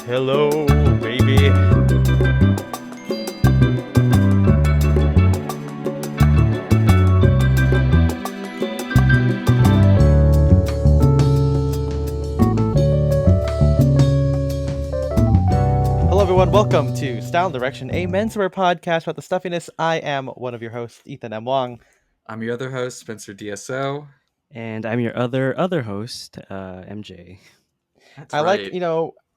Hello, baby. Hello, everyone. Welcome to Style and Direction, a menswear podcast about the stuffiness. I am one of your hosts, Ethan M. Wong. I'm your other host, Spencer DSO. And I'm your other host, MJ. That's I right.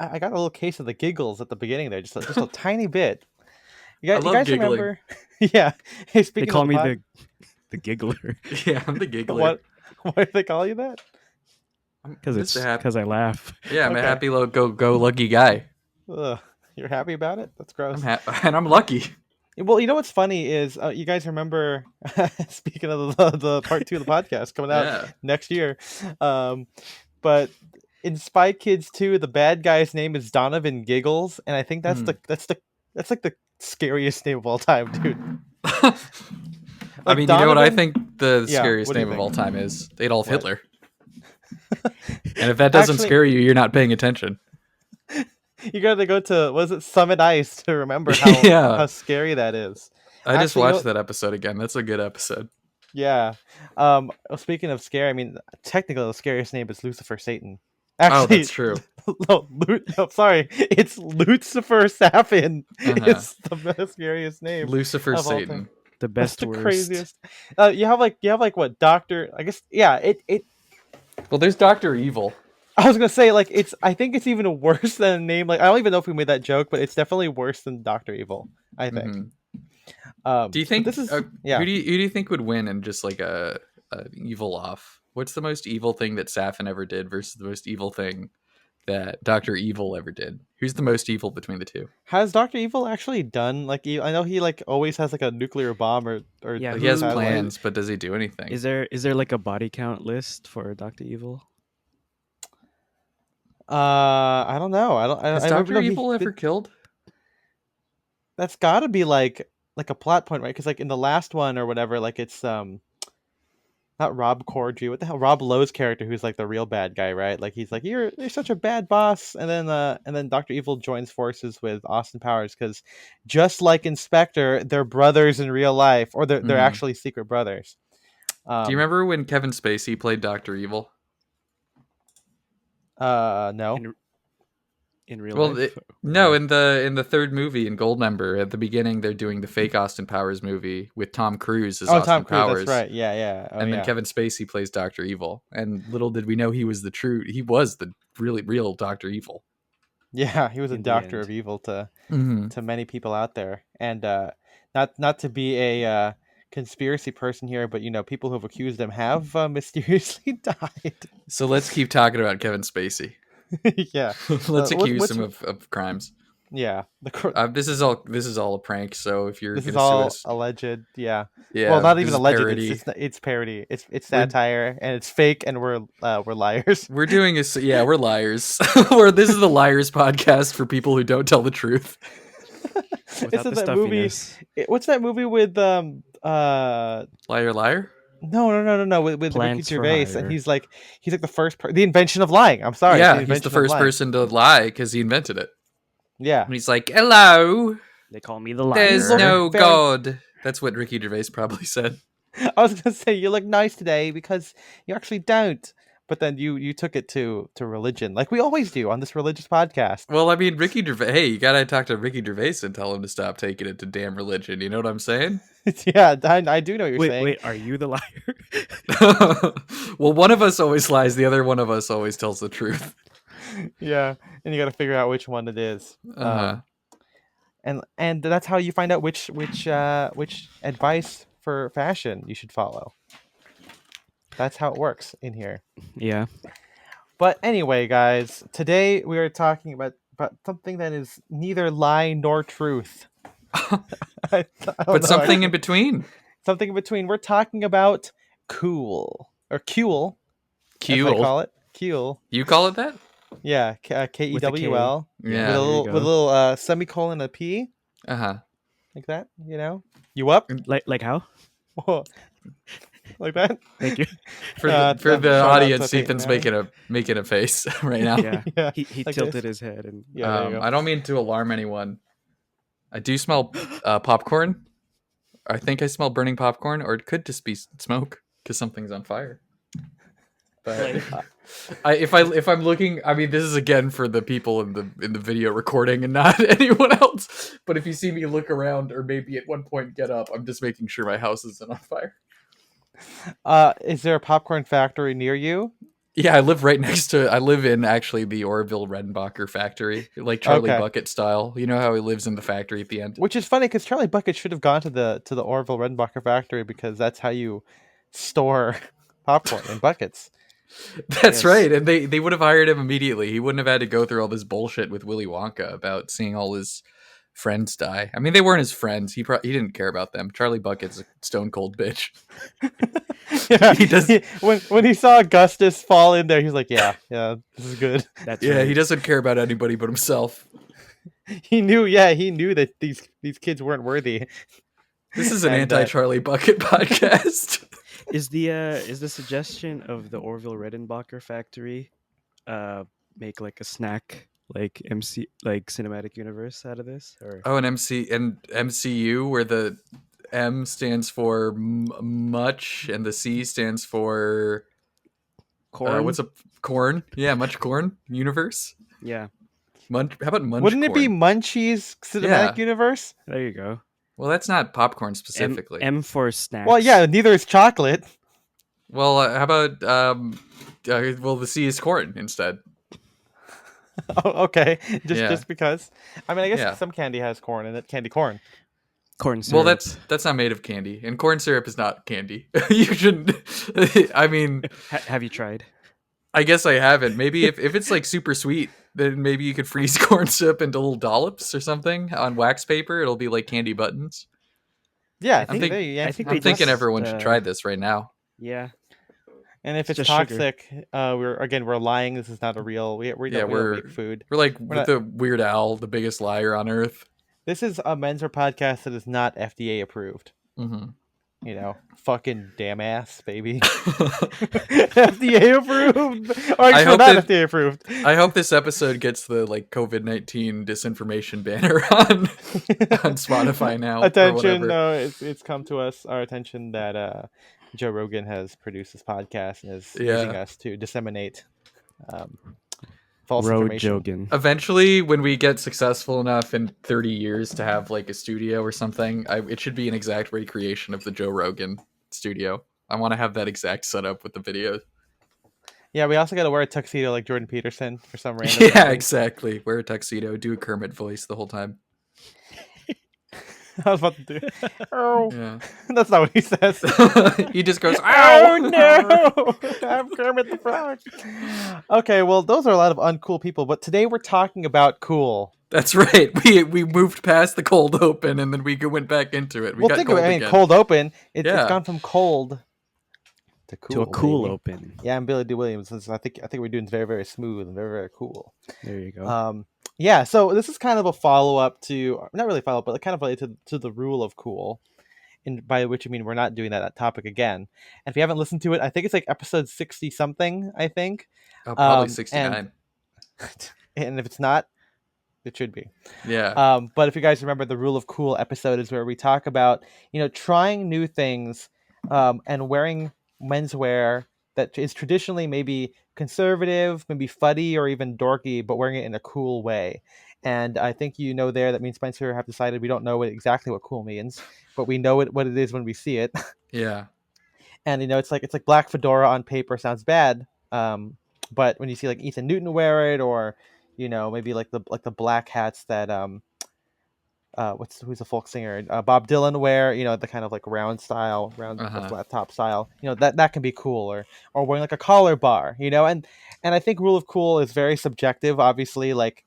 I got a little case of the giggles at the beginning there, just a tiny bit. You I love guys giggling. remember? Yeah. Hey, They speaking call of me the the giggler Yeah, I'm the giggler. What do they call you that? because I laugh. Yeah, I'm a Okay. happy go lucky guy. Ugh, you're happy about it? That's gross. And I'm lucky. Well, you know what's funny is you guys remember, speaking of the part 2 of the podcast coming out Yeah. next year, but in Spy Kids 2, the bad guy's name is Donovan Giggles, and I think that's that's like the scariest name of all time, dude. I mean, you know what I Donovan- think the Yeah, scariest what do you name of think? all time is? Adolf What? Hitler. And if that doesn't Actually- scare you, you're not paying attention. You gotta go to, was it Summit Ice to remember how, Yeah. how scary that is. I just Actually, you know- watched that episode again. That's a good episode. Yeah. Speaking of scary, I mean, technically the scariest name is Lucifer Satan. Actually, Oh, that's true. Sorry, it's Lucifer Safin. Uh-huh. It's the scariest name. Lucifer of all Satan. time. The That's best the worst. craziest. You have like what, Doctor? I guess It. Well, there's Dr. Evil. I was gonna say I think it's even worse than a name. Like I don't even know if we made that joke, but it's definitely worse than Doctor Evil. I think. Mhm. Do you think this is who do you think would win in just like a evil off? What's the most evil thing that Safin ever did versus the most evil thing that Dr. Evil ever did? Who's the most evil between the two? Has Doctor Evil actually done I know he always has a nuclear bomb or Yeah, He has who- plans, but does he do anything? Is there like a body count list for Dr. Evil? I don't know. Has I remember Dr. he Evil ever did- killed? That's got to be like a plot point, right? Because in the last one or whatever, it's not Rob Corddry. What the hell? Rob Lowe's character, who's like the real bad guy, right? Like he's like you're such a bad boss, and then Dr. Evil joins forces with Austin Powers because just like Inspector, they're brothers in real life, or they're Mhm. actually secret brothers. Do you remember when Kevin Spacey played Dr. Evil? No. In real Well, life? No, in the third movie in Goldmember, at the beginning they're doing the fake Austin Powers movie with Tom Cruise as Oh, Austin Tom Cruise. Powers. That's right. Yeah. Oh, And then yeah. Kevin Spacey plays Dr. Evil. And little did we know he was the really real Dr. Evil. Yeah, he was a In the doctor end. of evil to Mm-hmm. many people out there. And not to be a conspiracy person here, but people who have accused him have mysteriously died. So let's keep talking about Kevin Spacey. Yeah. Let's accuse what's- him of crimes. Yeah. This is all a prank. So if you're This is gonna all sue us, alleged. Yeah. yeah, Well, not this even is alleged. parody. It's parody. It's satire and it's fake, and we're liars. We're doing we're liars. This is the Liars podcast for people who don't tell the truth. Without It's the that movie. stuffiness. What's that movie with Liar, liar. No, with Ricky Plants for Gervais, Hire. and he's like the first the invention of lying. I'm sorry. Yeah, the he's invention the of first lying. person to lie because he invented it. Yeah. And he's like, "Hello, They call me the liar. there's no Fair. God." That's what Ricky Gervais probably said. I was gonna say you look nice today because you actually don't. But then you took it to religion, like we always do on this religious podcast. Well, I mean, Ricky Gervais. Hey, you gotta talk to Ricky Gervais and tell him to stop taking it to damn religion. You know what I'm saying? Yeah, I do know what you're saying. Wait, are you the liar? Well, one of us always lies. The other one of us always tells the truth. Yeah, and you got to figure out which one it is. Uh-huh. And that's how you find out which advice for fashion you should follow. That's how it works in here. Yeah. But anyway, guys, today we are talking about something that is neither lie nor truth. I don't know. But something in between. Something in between. We're talking about cool or Kuel, as I call it. Kuel. You call it that? Yeah, Kewl. Yeah. With a there you little go. semicolon, a P, Uh huh. like that. You up? Like how? Whoa. like that. Thank you. For the shout out audience, to Peyton Ethan's Manning. making a face right now. Yeah, Yeah, he like tilted this. his head and Yeah, there you go. I don't mean to alarm anyone. I do smell popcorn. I think I smell burning popcorn, or it could just be smoke because something's on fire. But like, if I'm looking, I mean, this is again for the people in the video recording and not anyone else. But if you see me look around, or maybe at one point get up, I'm just making sure my house isn't on fire. Is there a popcorn factory near you? Yeah, I live right next to. I live in actually the Orville Redenbacher factory, like Charlie Okay. Bucket style. You know how he lives in the factory at the end. Which is funny because Charlie Bucket should have gone to the Orville Redenbacher factory because that's how you store popcorn in buckets. That's Yes. right, and they would have hired him immediately. He wouldn't have had to go through all this bullshit with Willy Wonka about seeing all his friends die. I mean, they weren't his friends. He didn't care about them. Charlie Bucket's a stone cold bitch. Yeah, He does. when he saw Augustus fall in there, he's like, yeah, this is good. that's Yeah, right. he doesn't care about anybody but himself. He knew that these kids weren't worthy. This is an And, anti-Charlie Bucket podcast. Is the suggestion of the Orville Redenbacher factory make like a snack like cinematic universe out of this, or Oh, and MCU, where the M stands for much and the C stands for corn? what's a corn? Yeah, much corn universe. Yeah, Munch. How about munch? Wouldn't corn? it be Munchie's cinematic Yeah. universe? there you go. Well, that's not popcorn specifically. M for snacks. Well, yeah, neither is chocolate. Well, how about well, the C is corn instead. Oh, okay, Yeah. just because. I mean, I guess Yeah. some candy has corn in it. Candy corn. corn syrup. Well, that's not made of candy, and corn syrup is not candy. You shouldn't. I mean, Have you tried? I guess I haven't. Maybe if it's like super sweet, then maybe you could freeze corn syrup into little dollops or something on wax paper. It'll be like candy buttons. Yeah, I I think, think- there you I think I'm they thinking just, everyone should try this right now. Yeah, And if It's it's just sugar. toxic, we're lying. This is not a real. We don't make food. We're like We're not- the Weird Al, the biggest liar on earth. This is a menswear podcast that is not FDA approved. Mm-hmm. You know, fucking damn ass, baby. FDA approved. Or I actually, hope not that- FDA approved. I hope this episode gets the like COVID-19 disinformation banner on Spotify now. or Attention, whatever. no, it's come to our attention that Joe Rogan has produced this podcast and is using us to disseminate false Road information. Jogan. Eventually, when we get successful enough in 30 years to have like a studio or something, it should be an exact recreation of the Joe Rogan studio. I want to have that exact setup with the videos. Yeah, we also got to wear a tuxedo like Jordan Peterson for some random Yeah, reason. exactly. Wear a tuxedo, do a Kermit voice the whole time. I was about to do. Oh, Yeah. that's not what he says. He just goes, Oh "Ow!" no! I'm Kermit the Frog. Okay, well, those are a lot of uncool people, but today we're talking about cool. That's right. We moved past the cold open and then we went back into it. We Well, got think cold of it. I mean, again. cold open. It's Yeah. gone from cold to cool. To a cool baby. open. Yeah, I'm Billy D. Williams. I think we're doing very, very smooth and very, very cool. There you go. Yeah. So this is kind of a follow up to, not really follow up, but kind of related to the rule of cool. And by which I mean we're not doing that topic again. And if you haven't listened to it, I think it's like episode 60 something. I think. Oh, probably and- 69. And if it's not, it should be. Yeah. But if you guys remember, the rule of cool episode is where we talk about, trying new things, and wearing menswear that is traditionally maybe conservative, maybe fuddy or even dorky, but wearing it in a cool way. And I think there that me and Spencer have decided we don't know exactly what cool means, but we know what it is when we see it. Yeah. And it's like black fedora on paper sounds bad, but when you see like Ethan Newton wear it, or maybe like the black hats that who's a folk singer, Bob Dylan wear, the kind of like round Uh-huh. flat top style, that can be cool, or wearing like a collar bar, and I think rule of cool is very subjective. Obviously, like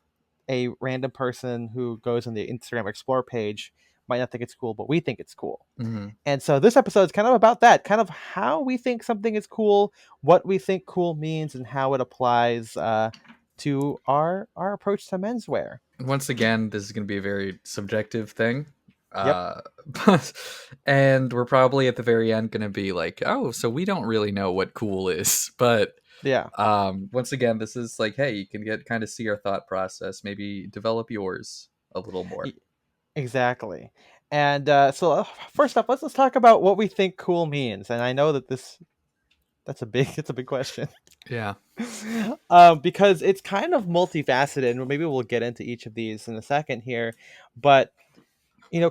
a random person who goes on the Instagram Explore page might not think it's cool, but we think it's cool. Mm-hmm. And so this episode is kind of about that, kind of how we think something is cool, what we think cool means, and how it applies to our approach to menswear. Once again, this is going to be a very subjective thing. Yep. Uh, and we're probably at the very end going to be like, oh, so we don't really know what cool is. But Yeah. once again, this is like, hey, you can get kind of see our thought process, maybe develop yours a little more. e- Exactly. And first up, let's talk about what we think cool means. And I know that that's a big it's a big question. Yeah. Because it's kind of multifaceted, and maybe we'll get into each of these in a second here. But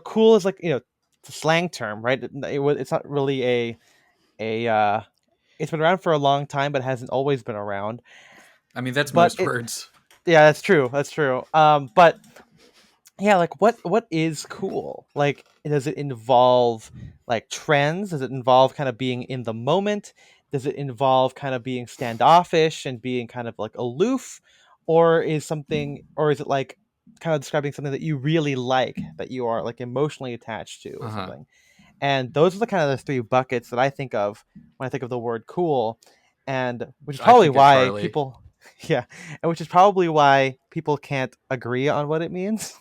cool is like it's a slang term, right? It's not really a it's been around for a long time, but hasn't always been around. I mean, that's But most it words. Yeah, that's true. That's true. But yeah, like what is cool? Like, does it involve like trends? Does it involve kind of being in the moment? Does it involve kind of being standoffish and being kind of like aloof? Or is it like kind of describing something that you really like, that you are like emotionally attached to or Uh-huh. something? And those are the kind of the three buckets that I think of when I think of the word cool, and which is I probably think of why Charlie. people, yeah, and which is probably why people can't agree on what it means.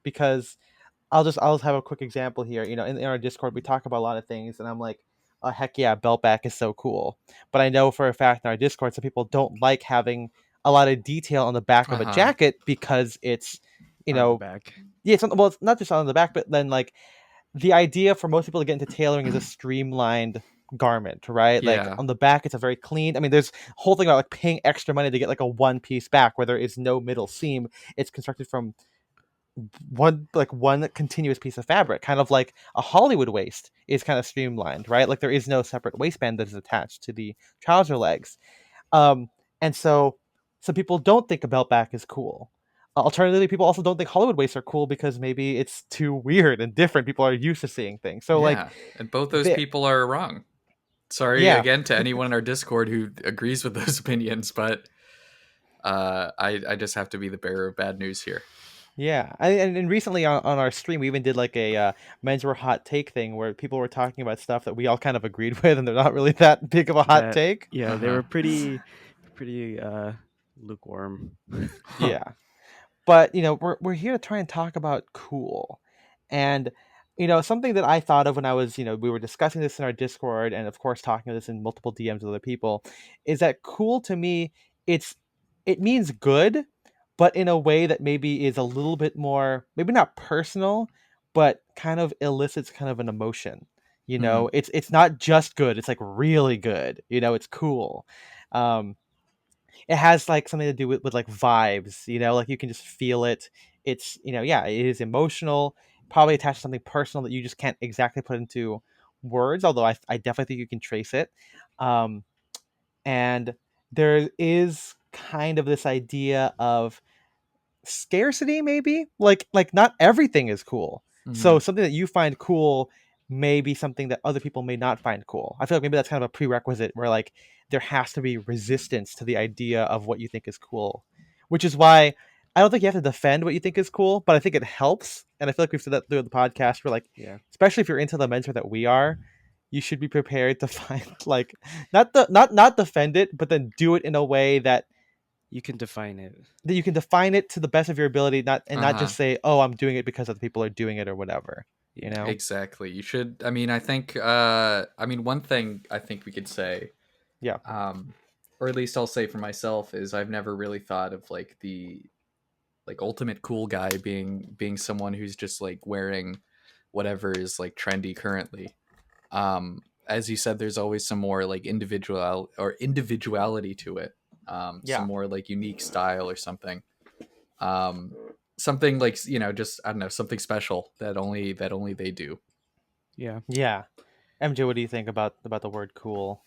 Because I'll just have a quick example here. In our Discord, we talk about a lot of things, and I'm like, oh, heck yeah, belt back is so cool. But I know for a fact in our Discord, some people don't like having a lot of detail on the back of a Uh-huh. jacket because it's, you On the know, back. yeah, it's not just on the back, but then like the idea for most people to get into tailoring is a streamlined garment, right? Like Yeah. on the back, it's a very clean. I mean, there's a whole thing about like paying extra money to get like a one piece back where there is no middle seam. It's constructed from one continuous piece of fabric, kind of like a Hollywood waist is kind of streamlined, right? Like there is no separate waistband that is attached to the trouser legs. Um, and so some people don't think a belt back is cool. Alternatively, people also don't think Hollywood waists are cool because maybe it's too weird and different. People are used to seeing things. So like, Yeah. And both those the people are wrong. Sorry yeah, again to anyone in our Discord who agrees with those opinions, but I just have to be the bearer of bad news here. yeah. And recently on our stream, we even did like a men's were hot take thing where people were talking about stuff that we all kind of agreed with, and they're not really that big of a hot That take. yeah, they Uh-huh. were pretty lukewarm. Huh. Yeah. But we're here to try and talk about cool. And something that I thought of when I was we were discussing this in our Discord, and of course talking about this in multiple DMs with other people, is that cool to me, it's it means good, but in a way that maybe is a little bit more, maybe not personal, but kind of elicits kind of an emotion. Hmm. It's not just good, it's like really good. It's cool. um it has like something to do with like vibes, like you can just feel it. It's yeah, it is emotional, probably attached to something personal that you just can't exactly put into words, although I definitely think you can trace it. um and there is kind of this idea of scarcity, maybe, like not everything is cool. Hmm. So something that you find cool may be something that other people may not find cool. I feel like maybe that's kind of a prerequisite where like there has to be resistance to the idea of what you think is cool, which is why I don't think you have to defend what you think is cool, but I think it helps. And I feel like we've said that through the podcast, where like, Yeah, especially if you're into the mentor that we are, you should be prepared to find like not defend it, but then do it in a way you can define it. that you can define it to the best of your ability, not Uh-huh. just say, "Oh, I'm doing it because other people are doing it" or whatever. You Yeah, know? Exactly. You should I mean, I think one thing I think we could say, Yeah, um or at least I'll say for myself, is I've never really thought of like the like ultimate cool guy being someone who's just like wearing whatever is like trendy currently. As you said, there's always some more like individuality to it, some yeah, more like unique style or something, um something like, just I don't know, something special that only they do. yeah. yeah. MJ, what do you think about the word cool?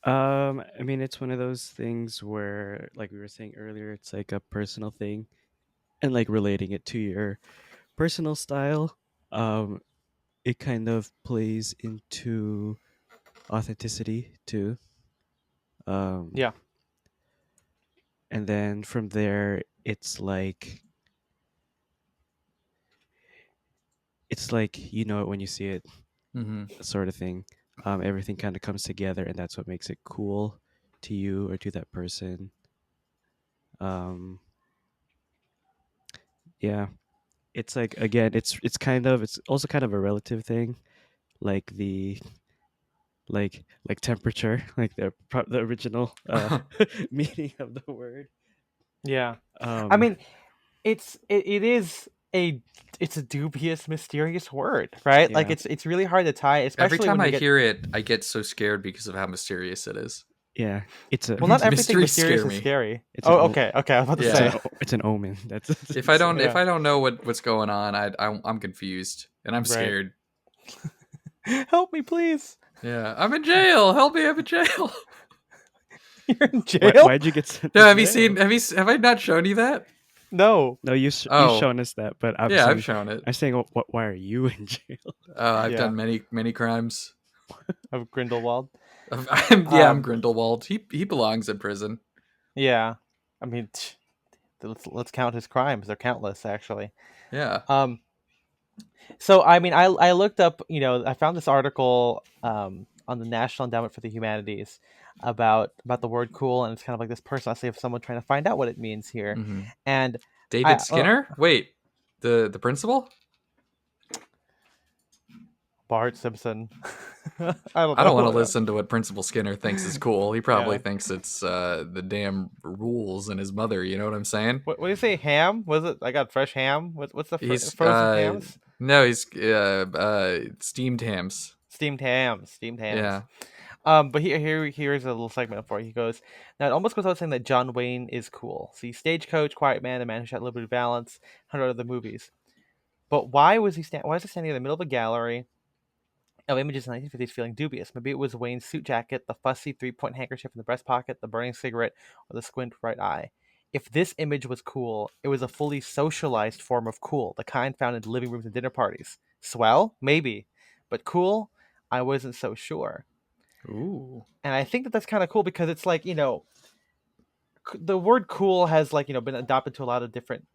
I mean, it's one of those things where, like we were saying earlier, it's like a personal thing, and like relating it to your personal style. Um, it kind of plays into authenticity too. Um, Yeah, and then from there, it's like you know it when you see it, Hmm. sort of thing. Everything kind of comes together, and that's what makes it cool to you or to that person. Um, yeah, it's like, again, it's also kind of a relative thing, like the like temperature, like the original meaning of the word. Yeah. I Um, mean, it is a it's a dubious, mysterious word, right? Like yeah, it's really hard to tie, Every especially time when I you get hear it, I get so scared because of how mysterious it is. yeah. It's a well, not everything Mysteries mysterious scare is me. scary. it's an Oh, o- okay, okay. I was about to it's Yeah. say, it's an omen. That's If I don't yeah, know what's going on, I'm confused and I'm right. scared. Help me, please. Yeah, I'm in jail. Help me! I'm in jail. You're in why jail? why'd you get sent No, to have you seen? jail? Have I not shown you that? No. No, you've Oh, shown us that, but yeah, I've shown it. I'm saying, what? Why are you in jail? I've Yeah, done many crimes. of Grindelwald. I'm Um, Grindelwald. He belongs in prison. yeah. I mean, let's count his crimes. They're countless, actually. Yeah. Um, so I mean, I looked up. I found this article on the National Endowment for the Humanities about the word cool, and it's kind of like this personal essay of someone trying to find out what it means here, hmm and David I Skinner. Wait, the principal. Bart Simpson. I don't I don't want to know. listen to what Principal Skinner thinks is cool. He probably Yeah. thinks it's the damn rules and his mother. You know what I'm saying? What do you say? Ham? Was it? I got fresh ham. What's the He's frozen hams? no, he's steamed hams. Steamed hams. Steamed hams. Yeah. But here's a little segment for you. He goes, now it almost goes without saying that John Wayne is cool. See, Stagecoach, Quiet Man, The Man Who Shot Liberty Valance, 100 other movies. But why was why is he standing in the middle of a gallery of images in the 1950s feeling dubious? Maybe it was Wayne's suit jacket, the fussy three-point handkerchief in the breast pocket, the burning cigarette, or the squint right eye. If this image was cool, it was a fully socialized form of cool, the kind found in living rooms and dinner parties. Swell? Maybe. But cool? I wasn't so sure. Ooh. And I think that that's kind of cool because it's like, the word cool has like, been adopted to a lot of different,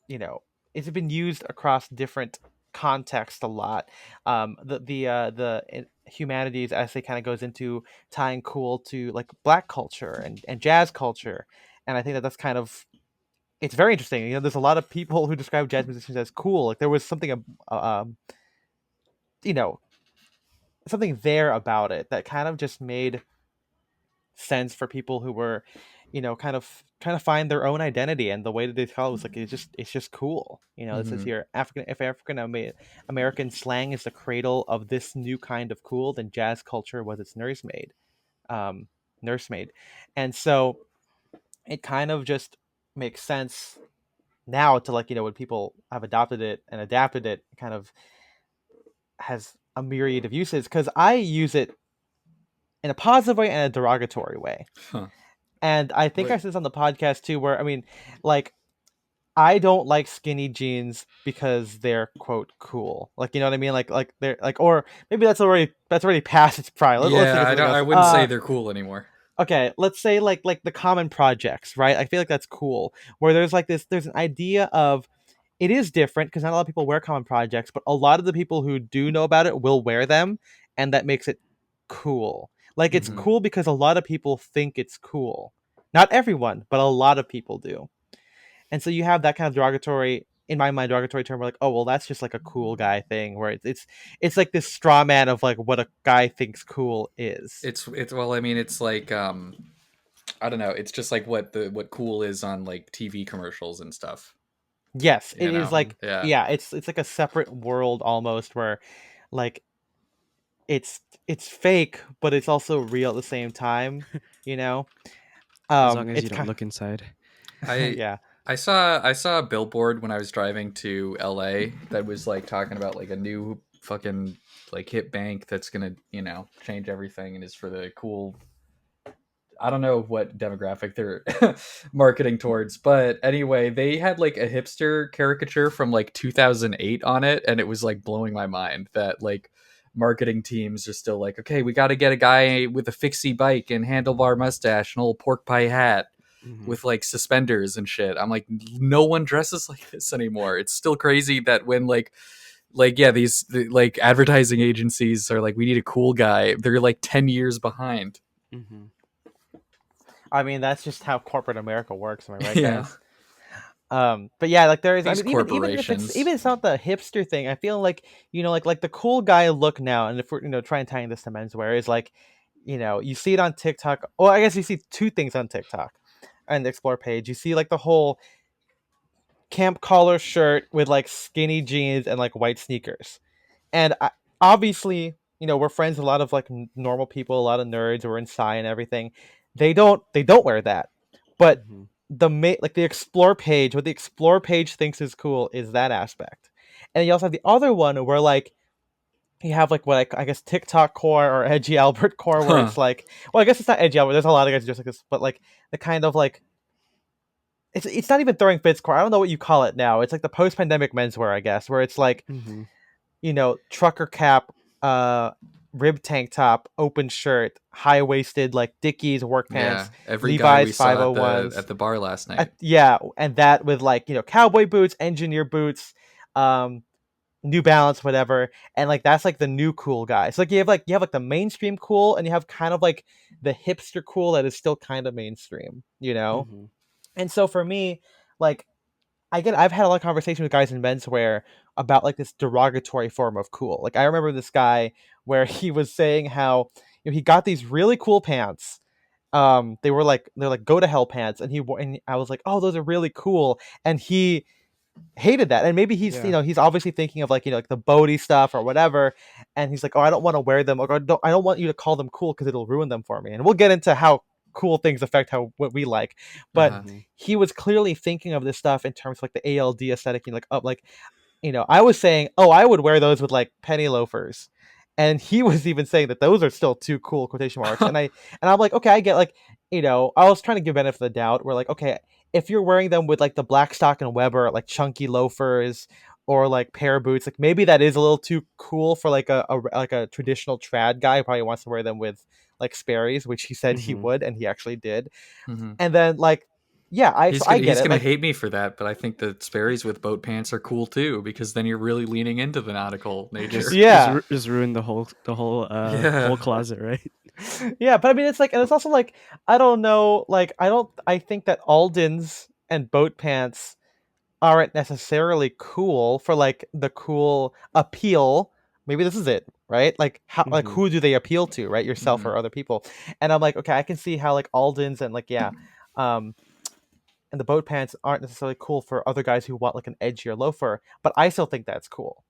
you know, it's been used across different contexts a lot. The humanities essay kind of goes into tying cool to like black culture and jazz culture. And I think that that's kind of, it's very interesting. There's a lot of people who describe jazz musicians as cool. Like there was something, you know, something there about it that kind of just made sense for people who were, kind of trying to find their own identity, and the way that they tell it was like it's just cool. It says hmm here, African American slang is the cradle of this new kind of cool, then jazz culture was its nursemaid, and so it kind of just makes sense now to like when people have adopted it and adapted it, it kind of has a myriad of uses because I use it in a positive way and a derogatory way. Huh. And I think I Wait. said this on the podcast too, where I mean, like, I don't like skinny jeans because they're quote cool. Like, you know what I mean? Like they're like, or maybe that's already past its prime. Let's think Yeah, of something I else. wouldn't say they're cool anymore. Okay, let's say like the common projects, right? I feel like that's cool. Where there's an idea of it is different because not a lot of people wear common projects, but a lot of the people who do know about it will wear them, and that makes it cool. Like it's hmm cool because a lot of people think it's cool. Not everyone, but a lot of people do. And so you have that kind of derogatory, in my mind, derogatory term where like, oh well, that's just like a cool guy thing, where it's like this straw man of like what a guy thinks cool is. It's well, I mean, it's like I don't know. It's just like what cool is on like TV commercials and stuff. Yes, You it is know? like Yeah. yeah, it's like a separate world almost where like it's fake, but it's also real at the same time. You know, As long as you it's don't kind look inside. I yeah, I saw a billboard when I was driving to LA that was like talking about like a new fucking like hit bank that's gonna change everything and is for the cool. I don't know what demographic they're marketing towards, but anyway, they had like a hipster caricature from like 2008 on it, and it was like blowing my mind that like marketing teams are still like, okay, we got to get a guy with a fixie bike and handlebar mustache and old pork pie hat Hmm. with like suspenders and shit. I'm like, no one dresses like this anymore. It's still crazy that when like yeah, like advertising agencies are like, we need a cool guy. They're like 10 years behind. Hmm. I mean that's just how corporate America works. Am I right, Yeah. guys? But yeah, like there is. I These mean, even if corporations. it's not the hipster thing, I feel like like the cool guy look now, and if we're trying tying this to menswear is like, you see it on TikTok. Well, I guess you see two things on TikTok, and the explore page. You see like the whole camp collar shirt with like skinny jeans and like white sneakers, and obviously, we're friends with a lot of like normal people, a lot of nerds. We're in sci and everything. They don't wear that, but Mm-hmm. like the explore page, what the explore page thinks is cool is that aspect. And you also have the other one where like you have like what I guess TikTok core or edgy Albert core, where Huh. it's like, well, I guess it's not edgy Albert. There's a lot of guys just like this, but like the kind of like it's not even throwing fits core. I don't know what you call it now. It's like the post pandemic menswear, I guess, where it's like Mm-hmm. trucker cap, uh, rib tank top, open shirt, high waisted like Dickies work Yeah, pants, every guy we Levi's saw at 501s. the bar last night. Yeah, and that with like cowboy boots, engineer boots, um, New Balance, whatever, and like that's like the new cool guy. So like you have like the mainstream cool, and you have kind of like the hipster cool that is still kind of mainstream. Mm-hmm. And so for me, like I've had a lot of conversation with guys in menswear about like this derogatory form of cool. Like I remember this guy where he was saying how he got these really cool pants. They're like go to hell pants, and and I was like, oh, those are really cool, and he hated that. And maybe he's Yeah. he's obviously thinking of like like the Bodhi stuff or whatever, and he's like, oh, I don't want to wear them, or I don't want you to call them cool because it'll ruin them for me. And we'll get into how cool things affect how what we like, but Uh-huh. Mm-hmm. he was clearly thinking of this stuff in terms of like the ALD aesthetic, and like up like I was saying, oh, I would wear those with like penny loafers. And he was even saying that those are still too cool, quotation marks. And I'm like, okay, I get like, I was trying to give benefit of the doubt. We're like, okay, if you're wearing them with like the Blackstock and Weber, like chunky loafers or like pair of boots, like maybe that is a little too cool for like a traditional trad guy who probably wants to wear them with like Sperry's, which he said he Mm-hmm. would, and he actually did. hmm And then like, yeah, I get He's it. gonna Like, hate me for that, but I think the Sperry's with boat pants are cool too, because then you're really leaning into the nautical nature. yeah, Just ruin the whole Yeah. closet, right? yeah, but I mean, it's like, and it's also like, I don't know, like, I think that Alden's and boat pants aren't necessarily cool for like the cool appeal. Maybe this is it, right? Like, like Mm-hmm. who do they appeal to, right? Yourself hmm or other people? And I'm like, okay, I can see how like Alden's and like, yeah, um, and the boat pants aren't necessarily cool for other guys who want like an edgier loafer, but I still think that's cool.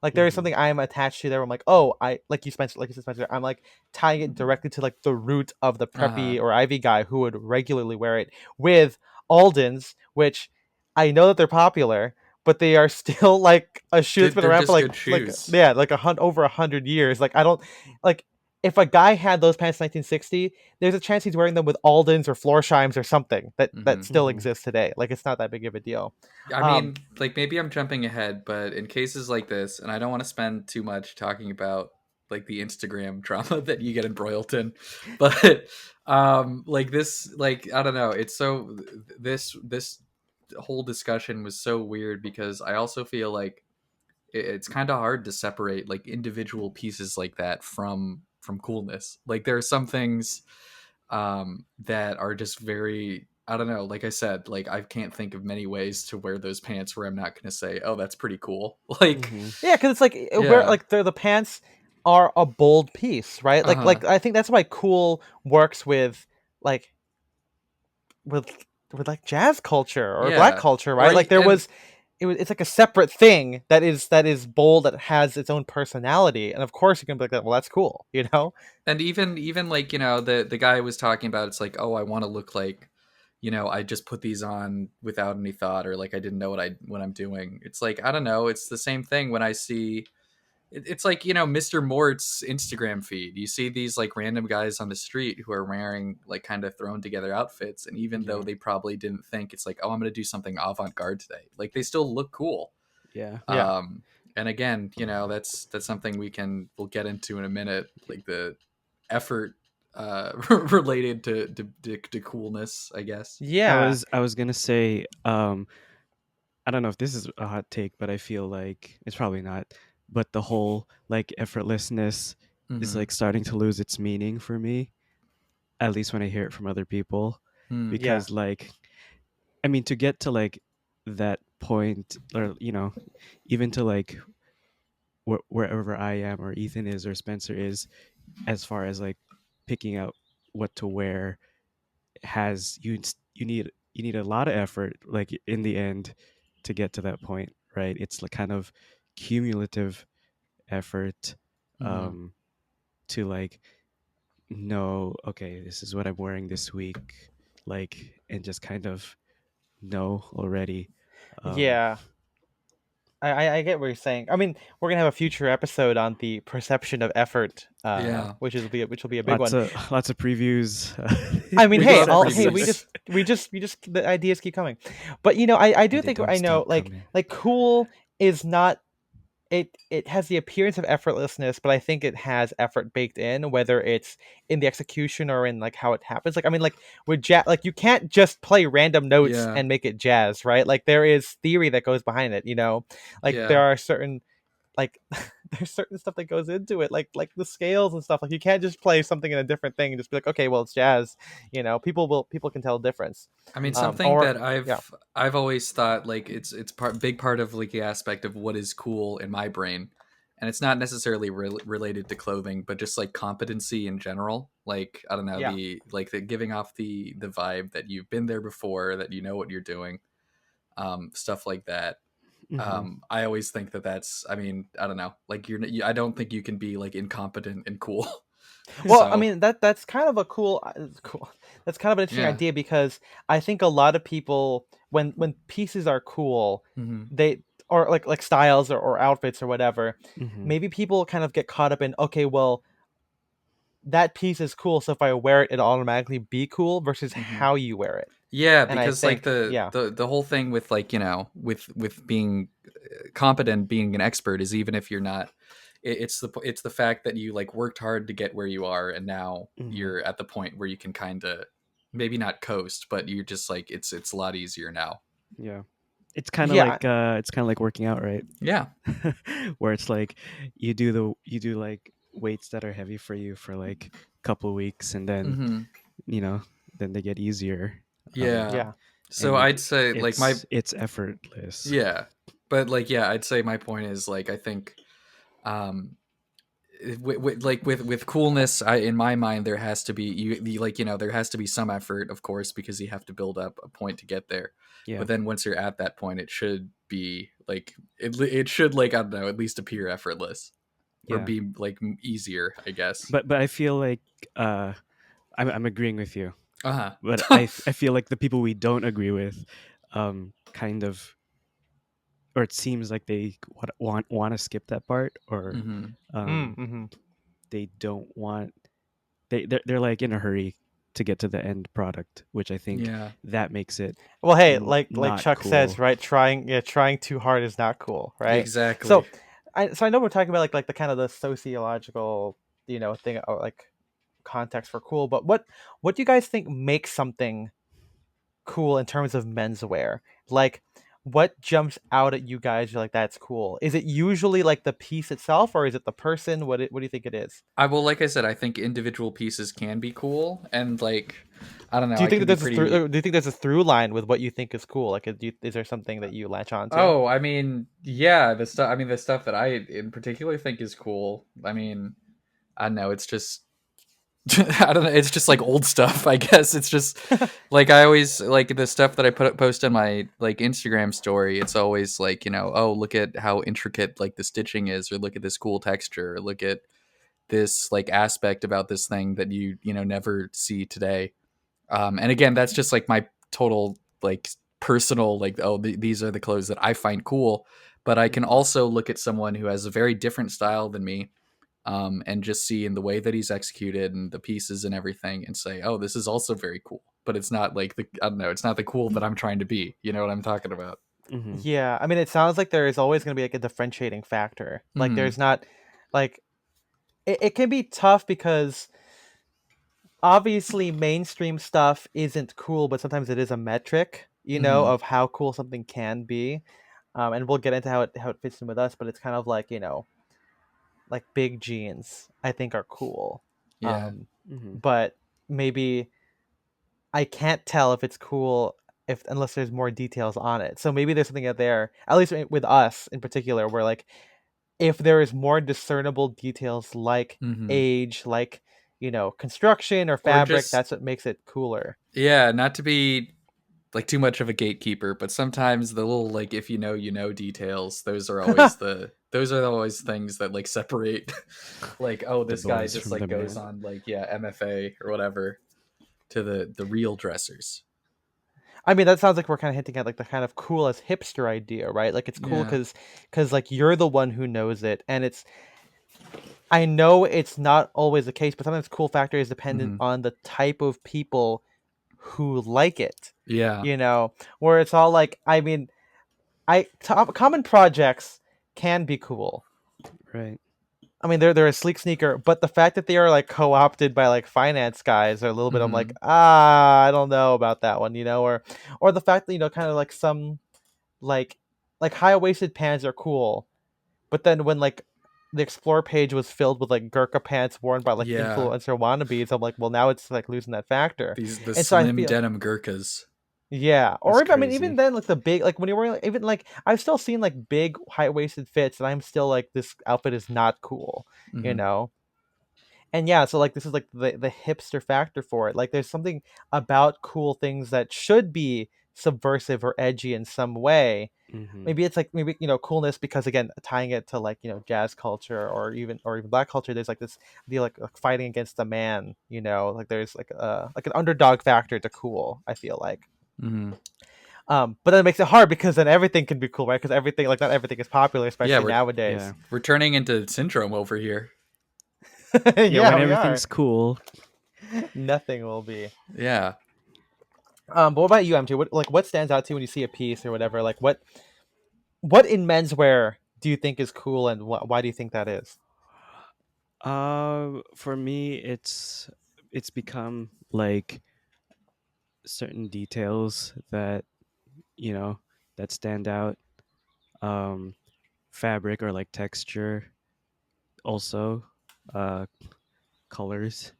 Like there is Mm-hmm. something I'm attached to there. Where I'm like, oh, I like you said, Spencer. I'm like tying it directly to like the root of the Uh-huh. preppy or Ivy guy who would regularly wear it with Alden's, which I know that they're popular, but they are still like a shoe that's been They're around for just good shoes. yeah, like over 100 years. Like I don't like if a guy had those pants in 1960, there's a chance he's wearing them with Alden's or Florsheims or something that hmm still Mm-hmm. exists today. Like it's not that big of a deal. I Um, mean, like maybe I'm jumping ahead, but in cases like this, and I don't want to spend too much talking about like the Instagram drama that you get embroiled in, but like this, like I don't know, it's so this whole discussion was so weird because I also feel like it's kind of hard to separate like individual pieces like that from coolness. Like there are some things that are just very, I don't know, like I said, like I can't think of many ways to wear those pants where I'm not going to say, oh, that's pretty cool. Like, Mm-hmm. yeah, because it's like where yeah, like the pants are a bold piece, right? uh-huh, Like I think that's why cool works like with with like jazz culture or black yeah, culture, or right? Like there and was it's like a separate thing that is bold, that has its own personality, and of course you can be like, well, that's cool. and even like, you know, the guy was talking about, it's like, oh, I want to look like, you know, I just put these on without any thought, or like I didn't know what I'm doing. It's like, I don't know, it's the same thing when I see it's like, you know, Mr. Mort's Instagram feed. You see these like random guys on the street who are wearing like kind of thrown together outfits, and even though Yeah. they probably didn't think, it's like, oh, I'm going to do something avant-garde today, like they still look cool. Yeah. Yeah. And again, you know, that's something we'll get into in a minute, like the effort related to coolness, I guess. I Yeah. was I was gonna say, I don't know if this is a hot take, but I feel like it's probably not. But the whole like effortlessness is Mm-hmm. like starting to lose its meaning for me, at least when I hear it from other people. Hmm. Yeah. Because like I mean, to get to like that point, or even to like wherever I am, or Ethan is, or Spencer is, as far as like picking out what to wear, has you need a lot of effort, like in the end, to get to that point, right? It's like kind of cumulative effort, Mm-hmm. um to like know, okay, this is what I'm wearing this week, like, and just kind of know already. um Yeah, I get what you're saying. I mean, we're gonna have a future episode on the perception of effort, Yeah, which will be a big lots one. of lots of previews. I mean, we hey, love all hey, previews. we just the ideas keep coming, but I do And they think don't I know stop coming. like cool is not it has the appearance of effortlessness, but I think it has effort baked in, whether it's in the execution or in like how it happens. Like I mean, like with jazz, like you can't just play random notes Yeah, and make it jazz, right? Like there is theory that goes behind it, you know. Like yeah. there are certain like there's certain stuff that goes into it, like the scales and stuff. Like you can't just play something in a different thing and just be like, okay, well it's jazz. You know, people can tell the difference. I mean, Mhm. something Or that yeah, I've always thought like it's big part of like the aspect of what is cool in my brain, and it's not necessarily related to clothing, but just like competency in general. Like I don't know, yeah, the giving off the vibe that you've been there before, that you know what you're doing, stuff like that. Mhm. I always think that that's. I mean, I don't know, like I don't think you can be like incompetent and cool. well, I So mean that's kind of a cool. That's kind of an interesting yeah. idea because I think a lot of people when pieces are cool, Hmm. they or like styles or outfits or whatever, Mhm. maybe people kind of get caught up in okay, well that piece is cool, so if I wear it, it'll automatically be cool versus Hmm. how you wear it. Yeah, And I because like think yeah, the whole thing with like with being competent, being an expert is even if you're not, it's the fact that you like worked hard to get where you are, and now Mhm. you're at the point where you can kind of maybe not coast, but you're just like it's a lot easier now. Yeah. yeah, It's kind of like working out, right? Yeah. Where it's like you do like weights that are heavy for you for like a couple weeks, and then Hmm. you know then they get easier. Yeah. yeah, So And I'd say like my it's effortless. yeah, but like yeah, I'd say my point is like I think um with coolness, in my mind there has to be like there has to be some effort, of course, because you have to build up a point to get there. Yeah. But then once you're at that point, it should be like it should like I don't know, at least appear effortless or Yeah. be like easier, I guess. But I feel like uh I'm agreeing with you. But Uh-huh. I feel like the people we don't agree with, kind of, or it seems like they want to skip that part, or Hmm. um mm-hmm. they don't want, they're like in a hurry to get to the end product, which I think Yeah, that makes it Well, hey, like not Chuck says, cool. right? Trying too hard is not cool, right? exactly. So, I know we're talking about like the kind of the sociological, thing or like context for cool, but what do you guys think makes something cool in terms of menswear? Like, what jumps out at you guys? You're like, that's cool. Is it usually like the piece itself, or is it the person? What do you think it is? I will, like I said, I think individual pieces can be cool, and like I don't know, Do you I think can that be there's a pretty. through? Do you think there's a through line with what you think is cool? Like, is there something that you latch onto? Oh, I mean, yeah, the stuff. I mean, the stuff that I in particular think is cool. I mean, I don't know. It's just I don't know. It's just like old stuff. I guess it's just like I always like the stuff that I post on my like Instagram story. It's always like oh, look at how intricate like the stitching is, or look at this cool texture, or look at this like aspect about this thing that you never see today. And again, that's just like my total like personal like oh these are the clothes that I find cool. But I can hmm also look at someone who has a very different style than me, and just see in the way that he's executed and the pieces and everything, and say, oh, this is also very cool. But it's not like I don't know, it's not the cool that I'm trying to be. You know what I'm talking about? Hmm. Yeah, I mean, it sounds like there is always going to be like a differentiating factor. Like, Hmm. there's not, like, it can be tough because obviously mainstream stuff isn't cool, but sometimes it is a metric, Hmm. of how cool something can be. And we'll get into how it fits in with us, but it's kind of like, like big jeans, I think are cool. Yeah. Um, Hmm. but maybe I can't tell if it's cool if unless there's more details on it. So maybe there's something out there, at least with us in particular, where like if there is more discernible details like Hmm. age, like construction or Or fabric, just, that's what makes it cooler. yeah, not to be like too much of a gatekeeper, but sometimes the little like if you know you know details, those are always things that like separate like, oh, The this guy boys just from the like goes man. on like, yeah, MFA or whatever, to the real dressers. I mean, that sounds like we're kind of hinting at like the kind of cool as hipster idea, right? Like it's cool Yeah. because like you're the one who knows it, and it's I know it's not always the case, but sometimes cool factor is dependent Hmm. on the type of people who like it. Yeah. Where it's all like, I mean, common projects can be cool. Right. I mean, they're a sleek sneaker, but the fact that they are like co-opted by like finance guys or a little bit, I'm like, Hmm. I don't know about that one, or the fact that kind of like some like high waisted pants are cool, but then when like the explore page was filled with like Gurkha pants worn by like Yeah. influencer wannabes, I'm like, well, now it's like losing that factor, The and so I slim feel. denim Gurkhas. Yeah, That's or even, I mean, even crazy. then, like the big, like when you're wearing, like, even like I've still seen like big high waisted fits, and I'm still like, this outfit is not cool, you Hmm. know. And yeah, so like this is like the hipster factor for it. Like there's something about cool things that should be subversive or edgy in some way. Hmm. Maybe it's like maybe coolness because again tying it to like jazz culture or even black culture. There's like this idea like fighting against the man. Like there's like an underdog factor to cool. I feel like. Hmm. But then it makes it hard because then everything can be cool, right? Because everything, like not everything is popular, Yeah, especially Yeah. nowadays. we're turning into Syndrome over here. Yeah. Yeah, When we are. everything's cool. Nothing will be. Yeah. But what about you, MJ? What stands out to you when you see a piece or whatever? Like what in menswear do you think is cool, and why do you think that is? For me, it's become like certain details that you know that stand out. Um, Fabric or like texture, also, uh, colors.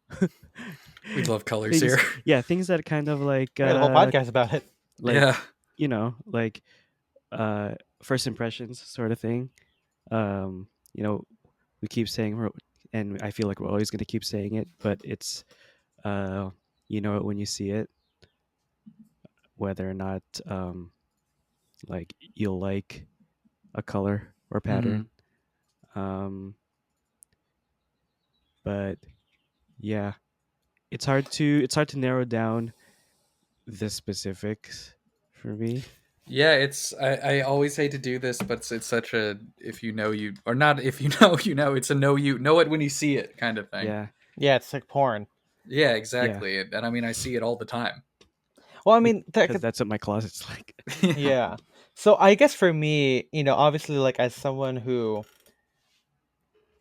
We love colors Things, here. yeah, things that kind of I got a whole podcast about it. Yeah. like like uh, first impressions sort of thing. Um, you know, we keep saying and I feel like we're always going to keep saying it, but it's uh, you know it when you see it, whether or not like you'll like a color or Hmm. pattern. Um, but yeah, it's hard to narrow down the specifics for me. Yeah, I always hate to do this, but it's such a, if you know you, or not, if you know you know, it's a know you know it when you see it kind of thing. Yeah, Yeah, it's like porn. Yeah, yeah, exactly. And I mean, I see it all the time. Well, I mean, because that's what my closet's like. Yeah. yeah. So I guess for me, obviously, like as someone who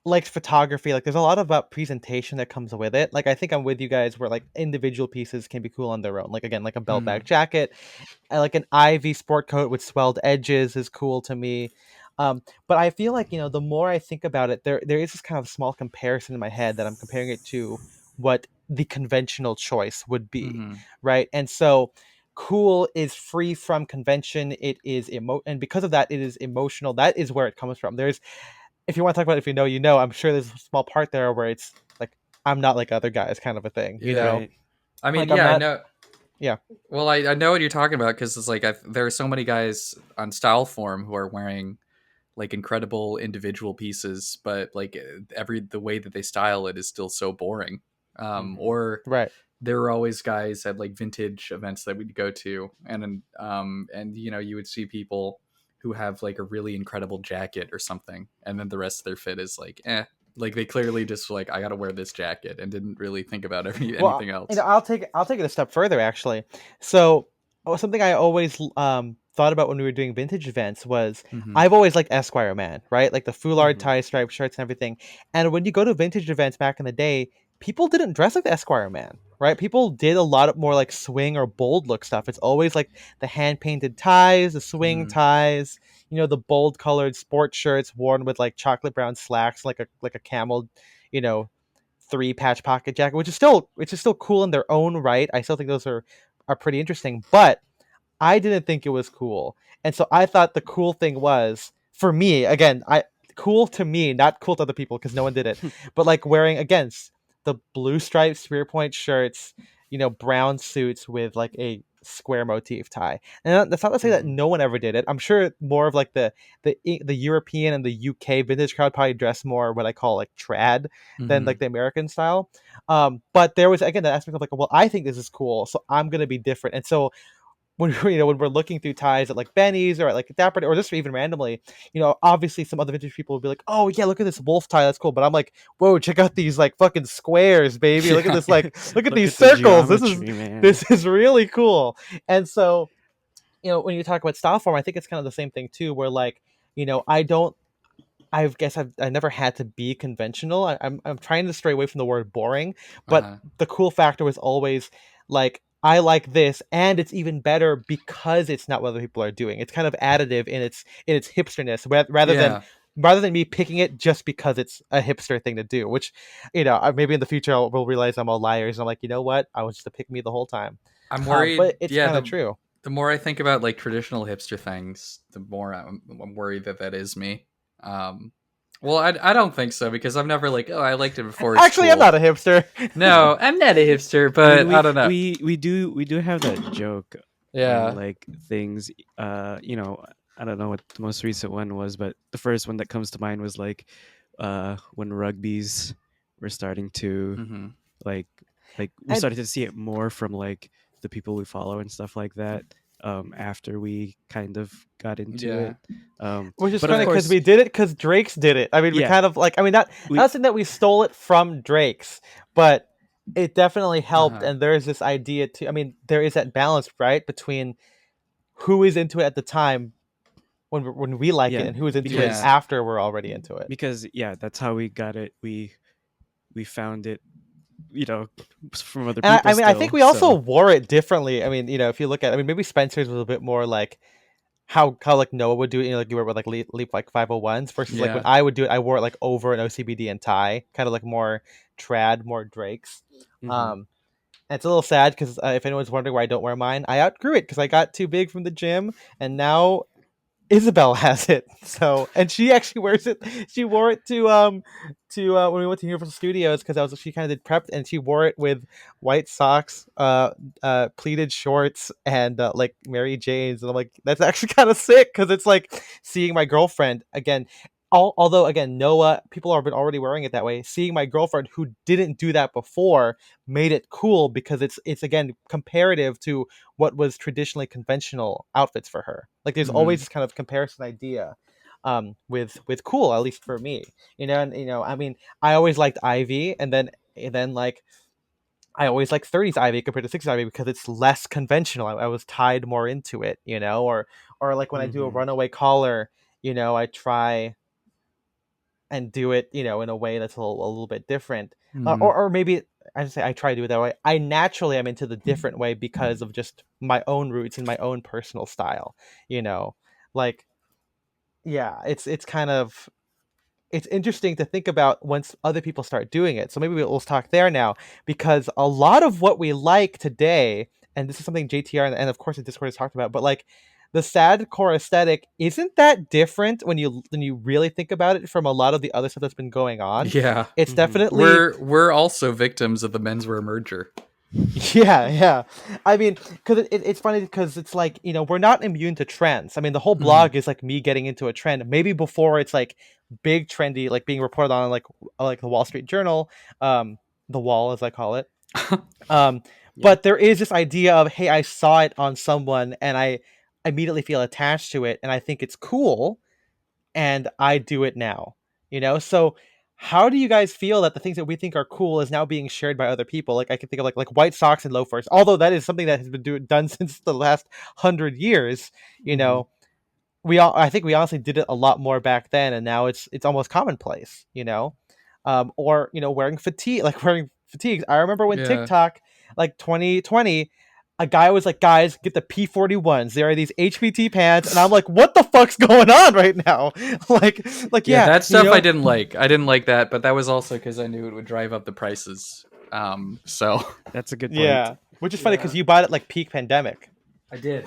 likes photography, like there's a lot about presentation that comes with it. Like I think I'm with you guys where like individual pieces can be cool on their own. Like again, like a belt Hmm. bag jacket, like an ivy sport coat with swelled edges is cool to me. But I feel like the more I think about it, there is this kind of small comparison in my head that I'm comparing it to what the conventional choice would be, Hmm. right? And so cool is free from convention. It is and because of that, it is emotional. That is where it comes from. There's If you want to talk about it, if you know, I'm sure there's a small part there where it's like I'm not like other guys, kind of a thing. Yeah. Right. I mean, Like I'm yeah, I not. know. Yeah. Well, I know what you're talking about because it's like there are so many guys on Style Form who are wearing like incredible individual pieces, but like the way that they style it is still so boring. Hmm. Or Right. there were always guys at like vintage events that we'd go to, and you would see people who have like a really incredible jacket or something, and then the rest of their fit is like like they clearly just like, I gotta wear this jacket, and didn't really think about Well, anything else. I'll take it a step further actually. So something I always thought about when we were doing vintage events was Hmm. I've always liked Esquire man, right? Like the foulard Hmm. tie stripe shirts and everything. And when you go to vintage events back in the day, people didn't dress like the Esquire man, right? People did a lot of more like swing or bold look stuff. It's always like the hand painted ties, the swing Hmm. ties, the bold colored sport shirts worn with like chocolate brown slacks, like a camel, you know, three patch pocket jacket, which is still cool in their own right. I still think those are pretty interesting, but I didn't think it was cool. And so I thought the cool thing was, for me, again, I cool to me, not cool to other people because no one did it, but like wearing against the blue striped spear point shirts, brown suits with like a square motif tie. And that's not to say that no one ever did it. I'm sure more of like the European and the UK vintage crowd probably dress more what I call like trad than like the American style. But there was again that aspect of like, well, I think this is cool, so I'm gonna be different. And so when when we're looking through ties at like Benny's or at like Dapper or just even randomly, obviously some other vintage people will be like, oh yeah, look at this wolf tie, that's cool. But I'm like, whoa, check out these like fucking squares, baby. Look at this, like, look at these the circles. geometry, man. This is really cool. And so, when you talk about style form, I think it's kind of the same thing too, where like, I don't. I guess I never had to be conventional. I'm trying to stray away from the word boring, but the cool factor was always like, I like this, and it's even better because it's not what other people are doing. It's kind of additive in its hipsterness, rather than me picking it just because it's a hipster thing to do. Which, maybe in the future we'll realize I'm all liars. And I'm like, you know what? I was just a pick me the whole time. I'm worried. But it's kind of true. The more I think about like traditional hipster things, the more I'm worried that is me. Well, I don't think so, because I've never like, I liked it before. Actually, cool. I'm not a hipster. No, I'm not a hipster, but I don't know. We do have that joke. Yeah. Like things, I don't know what the most recent one was, but the first one that comes to mind was like when rugbies were starting to like we started to see it more from like the people we follow and stuff like that. After we kind of got into it, which is funny because we did it because Drake's did it. I mean, we kind of like, not saying that we stole it from Drake's, but it definitely helped. And there is this idea too. I mean, there is that balance, right, between who is into it at the time when we like it, and who is into it after we're already into it. Because that's how we got it. We found it, from other people. I mean, I think we also wore it differently. I mean, if you look at, maybe Spencer's was a bit more like how like Noah would do it, like you wear with like Leap like 501s versus like when I would do it, I wore it like over an OCBD and tie, kind of like more trad, more Drake's. And it's a little sad because if anyone's wondering why I don't wear mine, I outgrew it because I got too big from the gym, and now Isabel has it. So, and she actually wears it. She wore it to when we went to Universal Studios because she kind of did prep, and she wore it with white socks, pleated shorts, and like Mary Jane's. And I'm like, that's actually kind of sick because it's like seeing my girlfriend again. Although again, Noah, people have been already wearing it that way. Seeing my girlfriend who didn't do that before made it cool because it's again comparative to what was traditionally conventional outfits for her. Like there's always this kind of comparison idea with cool, at least for me. And I mean, I always liked Ivy, and then like I always like 30s Ivy compared to 60s Ivy because it's less conventional. I was tied more into it, or like when I do a runaway collar, I try and do it, in a way that's a little bit different. Or maybe I should say I try to do it that way. I naturally am into the different way because of just my own roots and my own personal style, like, yeah, it's kind of, it's interesting to think about once other people start doing it. So maybe we'll talk there now, because a lot of what we like today, and this is something JTR and of course the Discord has talked about, but like the sadcore aesthetic isn't that different when you really think about it from a lot of the other stuff that's been going on. Yeah, it's definitely we're also victims of the menswear merger. Yeah. I mean, because it's funny because it's like, we're not immune to trends. I mean, the whole blog is like me getting into a trend. Maybe before it's like big trendy, like being reported on like the Wall Street Journal, the Wall as I call it. But there is this idea of, hey, I saw it on someone and I immediately feel attached to it and I think it's cool and I do it now. So how do you guys feel that the things that we think are cool is now being shared by other people? Like I can think of like white socks and loafers, although that is something that has been done since the last 100 years. I think we honestly did it a lot more back then, and now it's almost commonplace. Or wearing fatigues. I remember when TikTok, like 2020, a guy was like, guys, get the P41s. There are these HPT pants. And I'm like, what the fuck's going on right now? like, yeah. That stuff I didn't like. I didn't like that, but that was also because I knew it would drive up the prices. So that's a good point. Yeah. Which is funny because you bought it like peak pandemic. I did.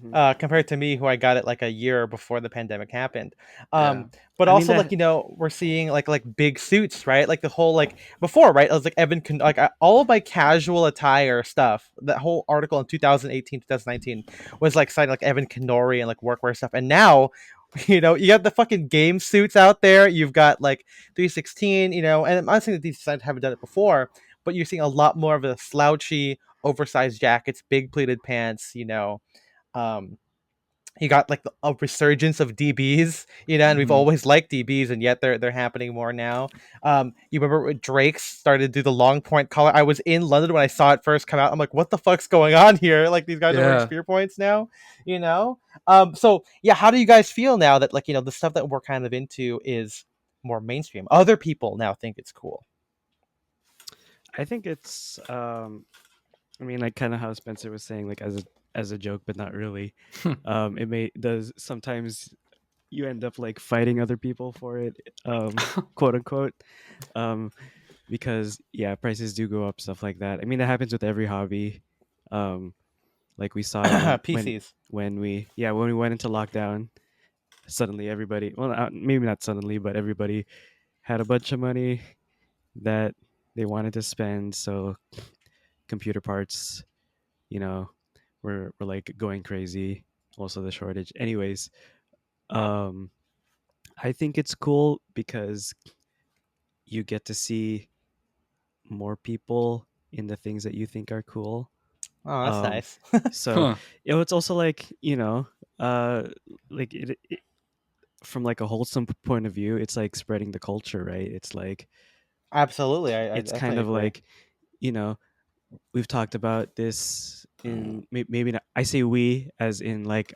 Hmm. compared to me, who I got it like a year before the pandemic happened. Yeah. Um, but I mean also like that. you know we're seeing like big suits, right? Like the whole like before, right? It was like all of my casual attire stuff. That whole article in 2018, 2019 was like citing like Evan Kenori and like workwear stuff, and now. You know, you got the fucking game suits out there. You've got like 316, you know, and I'm not saying that these designs haven't done it before, but you're seeing a lot more of the slouchy, oversized jackets, big pleated pants, you know, um, you got like a resurgence of DBs, you know, and we've Hmm. always liked DBs, and yet they're happening more now. You remember when Drake's started to do the long point collar? I was in London when I saw it first come out. I'm like, what the fuck's going on here? Like these guys are wearing Yeah. spear points now, you know. So yeah, how do you guys feel now that like you know the stuff that we're kind of into is more mainstream? Other people now think it's cool. I think it's. I mean, like kind of how Spencer was saying, like as a joke, but not really. It may does sometimes you end up like fighting other people for it, quote unquote, um, because yeah, prices do go up, stuff like that. I mean, that happens with every hobby. Um, like we saw it PCs. when we yeah when we went into lockdown. Suddenly, everybody well, maybe not suddenly, but everybody had a bunch of money that they wanted to spend. So computer parts, you know, were like going crazy. Also, the shortage. Anyways, um, I think it's cool because you get to see more people in the things that you think are cool. Oh, that's Um, nice. so Huh. it's also like uh, like from like a wholesome point of view, it's like spreading the culture, right? It's like Absolutely, I it's kind definitely of agree. like you know we've talked about this in maybe not, I say we as in like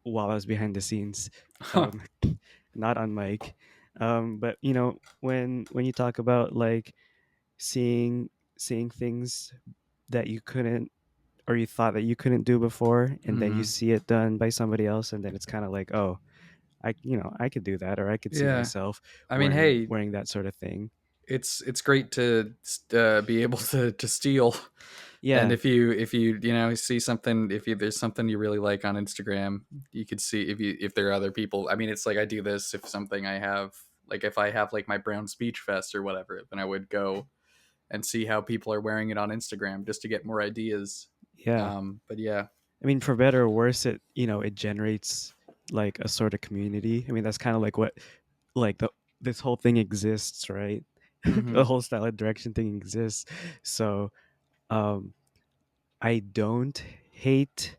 while I was behind the scenes, Huh. um, not on mic. But when you talk about like seeing seeing things that you couldn't or you thought that you couldn't do before, and then you Hmm. see it done by somebody else, and then it's kind of like, oh, I could do that, or I could see Yeah. myself I mean, wearing hey, wearing that sort of thing. it's great to be able to steal. And Yeah, if you see something, if you there's something you really like on Instagram, you could see if there are other people. I mean, it's like I do this if something I have, like if I have like my Brown Speech Fest or whatever, then I would go and see how people are wearing it on Instagram just to get more ideas. yeah. But yeah. I mean, for better or worse, it generates like a sort of community. I mean, that's kind of like what like the this whole thing exists, right? The Hmm. whole style of direction thing exists. So um I don't hate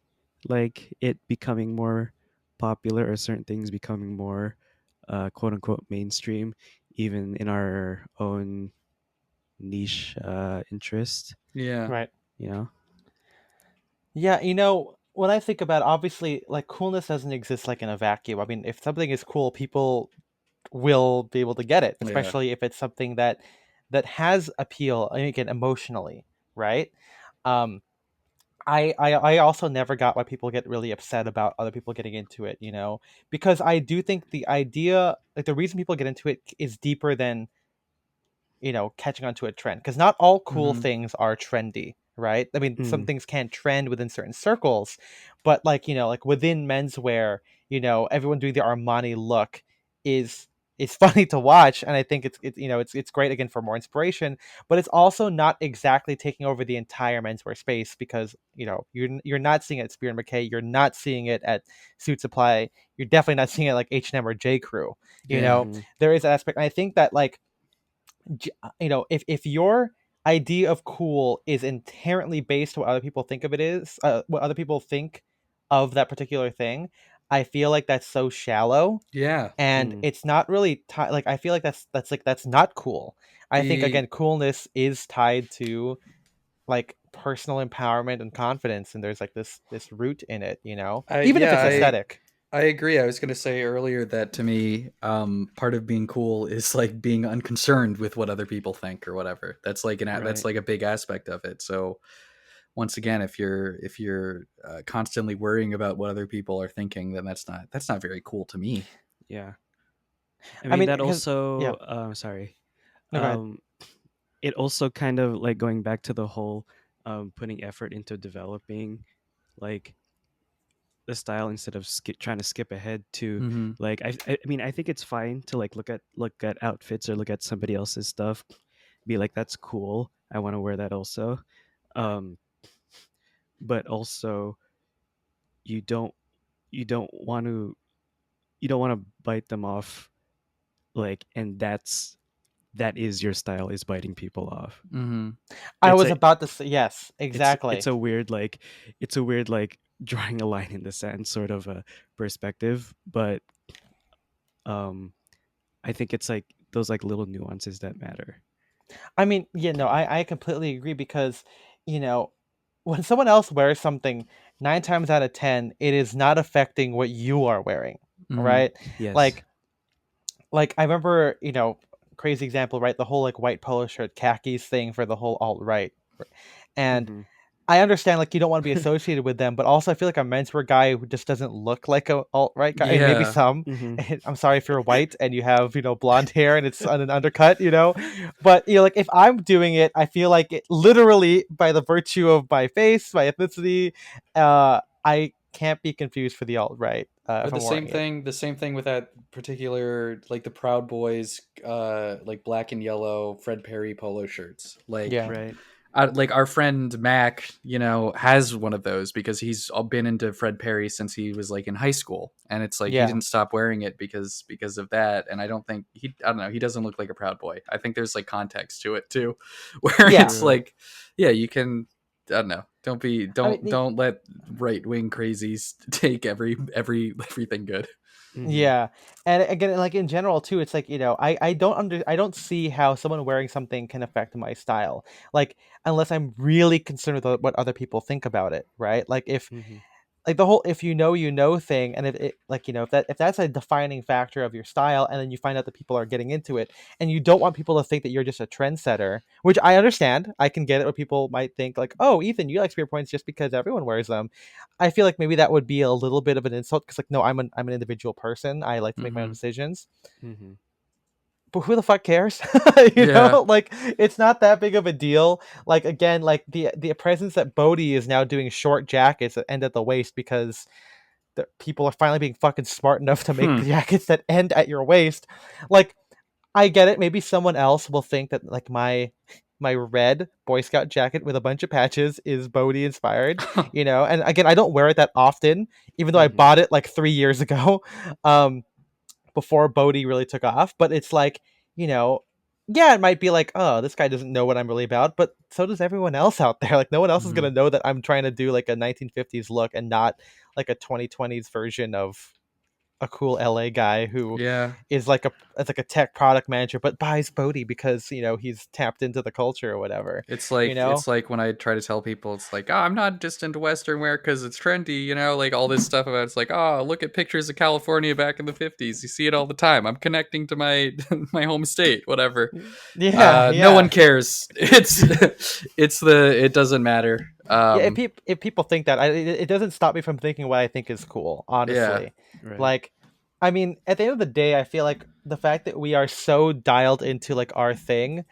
like it becoming more popular or certain things becoming more quote unquote mainstream, even in our own niche interest, Yeah. Right. you know? Yeah, you know, when I think about it, obviously, like coolness doesn't exist like in a vacuum. I mean, if something is cool, people will be able to get it, Yeah. especially if it's something that has appeal, I mean, again, emotionally, right? Um, I also never got why people get really upset about other people getting into it, you know, because I do think the idea, like the reason people get into it is deeper than you know, catching onto a trend because not all cool Hmm. things are trendy, right? I mean, some Mm, things can trend within certain circles, but like, you know, like within menswear, you know, everyone doing the Armani look is funny to watch and I think it's you know, it's great again for more inspiration, but it's also not exactly taking over the entire menswear space because, you know, you're not seeing it at Spear and McKay, you're not seeing it at Suit Supply, you're definitely not seeing it like H&M or J Crew. You Yeah. know, mhm, there is an aspect and I think that like you know if your idea of cool is inherently based on what other people think of it is what other people think of that particular thing, I feel like that's so shallow Yeah. and mm. it's not really like I feel like that's like that's not cool. I think The again coolness is tied to like personal empowerment and confidence and there's like this root in it, you know, I even if yeah, it's aesthetic. I agree. I was going to say earlier that to me, part of being cool is like being unconcerned with what other people think or whatever. That's like that's Right. like a big aspect of it. So once again, if you're constantly worrying about what other people are thinking, then that's not very cool to me. Yeah. I I mean mean that because yeah, also sorry. no, go ahead. Um it also kind of like going back to the whole putting effort into developing like the style instead of trying to skip ahead to Mm-hmm. like I mean I think it's fine to like look at outfits or look at somebody else's stuff, be like that's cool, I want to wear that also. um but also you don't you don't want to you don't want to bite them off, like, and that is your style, is biting people off. Mm-hmm. I It's was a about to say yes, it's exactly. a weird like it's a weird like drawing a line in the sand sort of a perspective, but um I think it's like those like little nuances that matter. I mean, yeah, no, I completely agree because, you know, when someone else wears something, 9 times out of 10, it is not affecting what you are wearing, Mm-hmm. right? Yes. Like, I remember, crazy example, right? The whole like white polo shirt, khakis thing for the whole alt right, and Hmm. I understand like you don't want to be associated with them, but also I feel like a menswear guy who just doesn't look like a alt right guy. And maybe Yeah. some. Hmm. I'm sorry if you're white and you have blonde hair and it's on an undercut, But like if I'm doing it, I feel like it literally by the virtue of my face, my ethnicity, I can't be confused for the alt right Or if I'm wearing it. the same thing with that particular, like the Proud Boys, like black and yellow Fred Perry polo shirts. Like, Yeah, Right. like our friend Mac, has one of those because he's all been into Fred Perry since he was like in high school, and it's like he yeah, didn't stop wearing it because of that. And I don't know, he doesn't look like a Proud Boy. I think there's like context to it too, where yeah. it's True. like, yeah, you can. I don't know. I mean, Don't let right wing crazies take everything good. Hmm. yeah, and again, like in general too, it's like I don't see how someone wearing something can affect my style, like unless I'm really concerned with what other people think about it, right? Like if Hmm. like the whole if you know thing, and if it like if that's a defining factor of your style, and then you find out that people are getting into it, and you don't want people to think that you're just a trendsetter, which I understand, I can get it, where people might think like, oh, Ethan, you like spear points just because everyone wears them. I feel like maybe that would be a little bit of an insult, because like no, I'm an individual person, I like to make my own Mm-hmm. decisions, Hmm. but who the fuck cares? Yeah. Like it's not that big of a deal. Like again, like the presence that Bodhi is now doing short jackets that end at the waist, because people are finally being fucking smart enough to make Hmm. jackets that end at your waist. Like I get it. Maybe someone else will think that like my red Boy Scout jacket with a bunch of patches is Bodhi inspired, And again, I don't wear it that often, even though I Hmm. bought it like 3 years ago, um, before Bodhi really took off. But it's like, you know, yeah, it might be like, oh, this guy doesn't know what I'm really about, but so does everyone else out there. Like, no one else is Mm-hmm. gonna know that I'm trying to do like a 1950s look and not like a 2020s version of a cool LA guy who Yeah. is like a tech product manager, but buys Bodhi because he's tapped into the culture or whatever. You know? It's like when I try to tell people, it's like, oh, I'm not just into Western wear because it's trendy, like all this stuff about it's like, oh, look at pictures of California back in the 50s. You see it all the time. I'm connecting to my my home state, whatever. Yeah, No yeah. one cares. It doesn't matter. Yeah, if people think that, it doesn't stop me from thinking what I think is cool, Yeah. honestly. Right. Like, I mean, at the end of the day, I feel like the fact that we are so dialed into like our thing,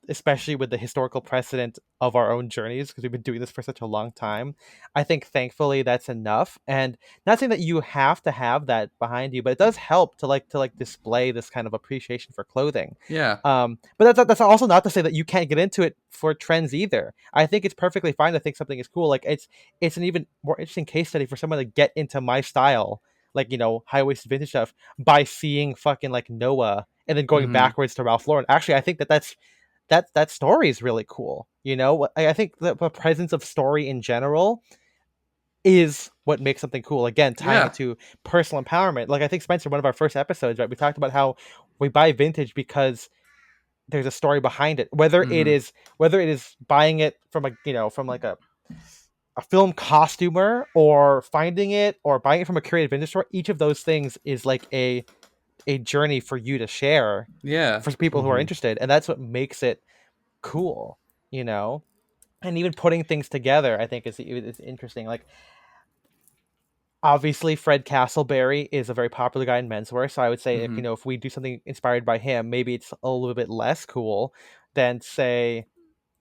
especially with the historical precedent of our own journeys, because we've been doing this for such a long time, I think thankfully that's enough. And not saying that you have to have that behind you, but it does help to display this kind of appreciation for clothing. Yeah. But that's also not to say that you can't get into it for trends either. I think it's perfectly fine to think something is cool. Like it's an even more interesting case study for someone to get into my style, like high waisted vintage stuff, by seeing fucking like Noah and then going Mm-hmm. backwards to Ralph Lauren. Actually, I think that story is really cool. I think the presence of story in general is what makes something cool. Again, tying Yeah. it to personal empowerment. Like I think Spencer, one of our first episodes, right? We talked about how we buy vintage because there's a story behind it, Mm-hmm. whether it is buying it from from like a film costumer, or finding it, or buying it from a creative industry store. Each of those things is like a journey for you to share Yeah. for people who are Hmm. interested, and that's what makes it cool you know and even putting things together, I think is interesting. Like obviously Fred Castleberry is a very popular guy in menswear, so I would say Mm-hmm. if we do something inspired by him, maybe it's a little bit less cool than say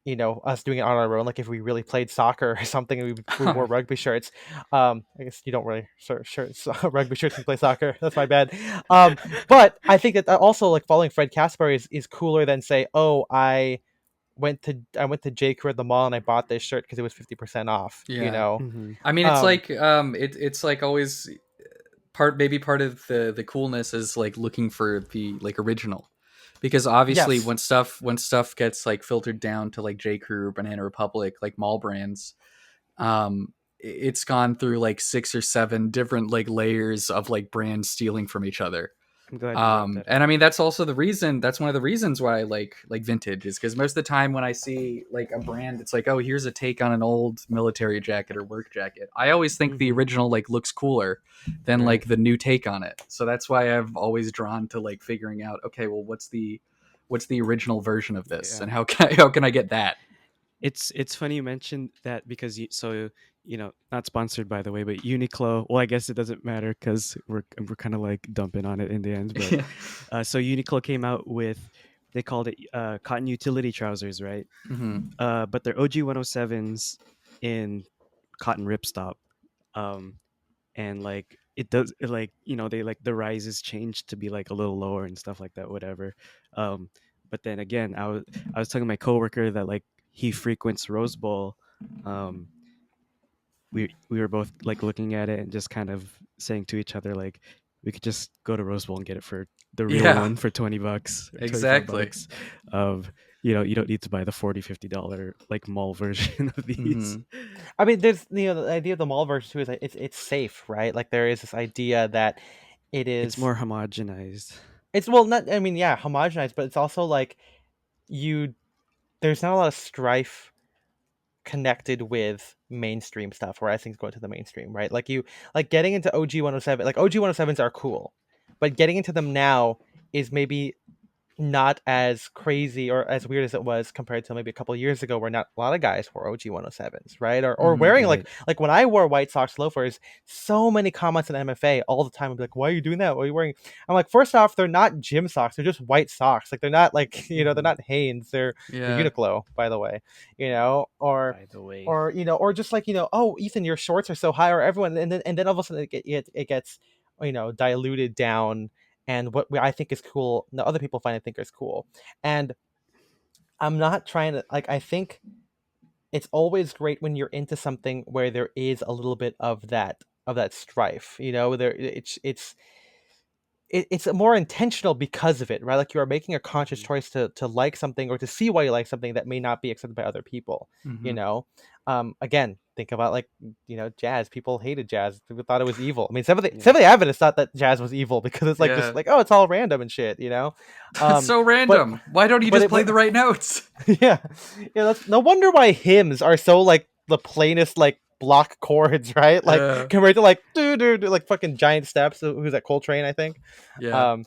us doing it on our own, like if we really played soccer or something and we wore rugby shirts. I guess you don't really shirts rugby shirts when you play soccer. That's my bad. But I think that also like following Fred Casper is cooler than say, oh, I went to J. Crew at the mall and I bought this shirt because it was 50% off. Yeah. Mm-hmm. I mean, it's Um, like it's like always part of the coolness is like looking for the like original, because obviously yes. when stuff gets like filtered down to like J Crew, Banana Republic, like mall brands, it's gone through like 6 or 7 different like layers of like brands stealing from each other. I'm glad you brought that And up. I mean that's also the reason, that's one of the reasons why I like vintage, is because most of the time when I see like a brand, it's like, oh, here's a take on an old military jacket or work jacket, I always think the Mm-hmm. original like looks cooler than Right. like the new take on it. So that's why I've always drawn to like figuring out, okay, well, what's the original version of this, Yeah. and how can I get that? It's funny you mentioned that because not sponsored by the way, but Uniqlo. Well, I guess it doesn't matter because we're kind of like dumping on it in the end. But so Uniqlo came out with, they called it cotton utility trousers, right? Hmm. But they're OG 107s in cotton ripstop. Um, and like it does like they like the rises changed to be like a little lower and stuff like that, whatever. um but then again, I was telling my coworker that like he frequents Rose Bowl. um we were both like looking at it and just kind of saying to each other like we could just go to Rose Bowl and get it for the real Yeah, one for $20 or 25 exactly. bucks of you don't need to buy the $40-$50 like mall version of these. Hmm. I mean, there's the idea of the mall version too is that it's safe, right? Like there is this idea that it It's is more homogenized. it's well not I mean yeah homogenized, but it's also like you there's not a lot of strife connected with mainstream stuff, whereas things go into the mainstream, right? Like you like getting into OG 107, like OG 107s are cool, but getting into them now is maybe not as crazy or as weird as it was compared to maybe a couple of years ago, where not a lot of guys wore OG 107s, right? Or Hmm. wearing Right. like when I wore White Sox loafers, so many comments in MFA all the time would be like, "Why are you doing that? What are you wearing?" I'm like, first off, they're not gym socks; they're just white socks. Like they're not like they're Hmm. not Hanes. They're Yeah. Uniqlo, by the way, or By the way. or just like oh, Ethan, your shorts are so high, or everyone, and then all of a sudden it gets diluted down, and what I think is cool, the other people find I think is cool. And I'm not trying to like I think it's always great when you're into something where there is a little bit of that strife. There it's more intentional because of it, right? Like you are making a conscious Hmm. choice to like something or to see why you like something that may not be accepted by other people. You Hmm. know, again, think about like jazz. People hated jazz. People thought it was evil. I mean, Seventh Yeah. Day Adventists thought that jazz was evil because it's like just Yeah. like oh, it's all random and shit. That's Um, so but random. Why don't you but just it play but the right notes? yeah, that's no wonder why hymns are so like the plainest like block chords, right? Like Yeah. compared to like like fucking giant steps. Who's that? Coltrane, I think. Yeah. Um,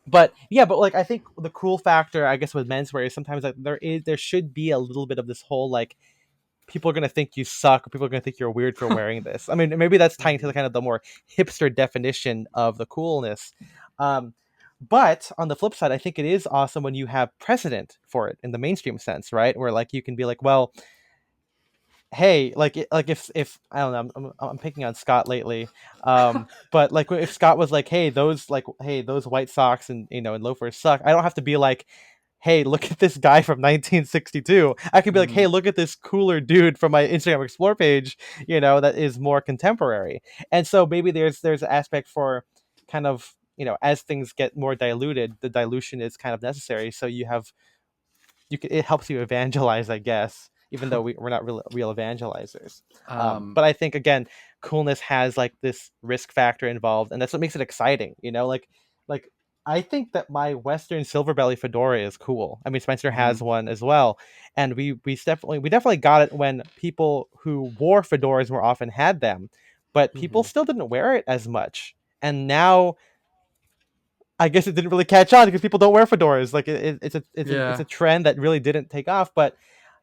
but yeah, but like I think the cool factor, I guess, with menswear is sometimes like there should be a little bit of this whole like people are gonna think you suck, or people are gonna think you're weird for wearing this. I mean, maybe that's tying to the Hmm. kind of the more hipster definition of the coolness. Um, but on the flip side, I think it is awesome when you have precedent for it in the mainstream sense, right? Where like you can be like, well, hey, like if I don't know, I'm picking on Scott lately, but like if Scott was like, hey, those White Sox and loafers suck, I don't have to be like, hey, look at this guy from 1962. I could be like, Hmm. hey, look at this cooler dude from my Instagram Explore page, that is more contemporary. And so maybe there's an aspect for kind of as things get more diluted, the dilution is kind of necessary. So it helps you evangelize, I guess, even though we're not real evangelizers. um. But I think again, coolness has like this risk factor involved, and that's what makes it exciting. Like I think that my Western silver belly fedora is cool. I mean, Spencer has Mhm. one as well, and we definitely got it when people who wore fedoras more often had them, but people Hmm. still didn't wear it as much. And now I guess it didn't really catch on because people don't wear fedoras. Like it's a Yeah. trend that really didn't take off. But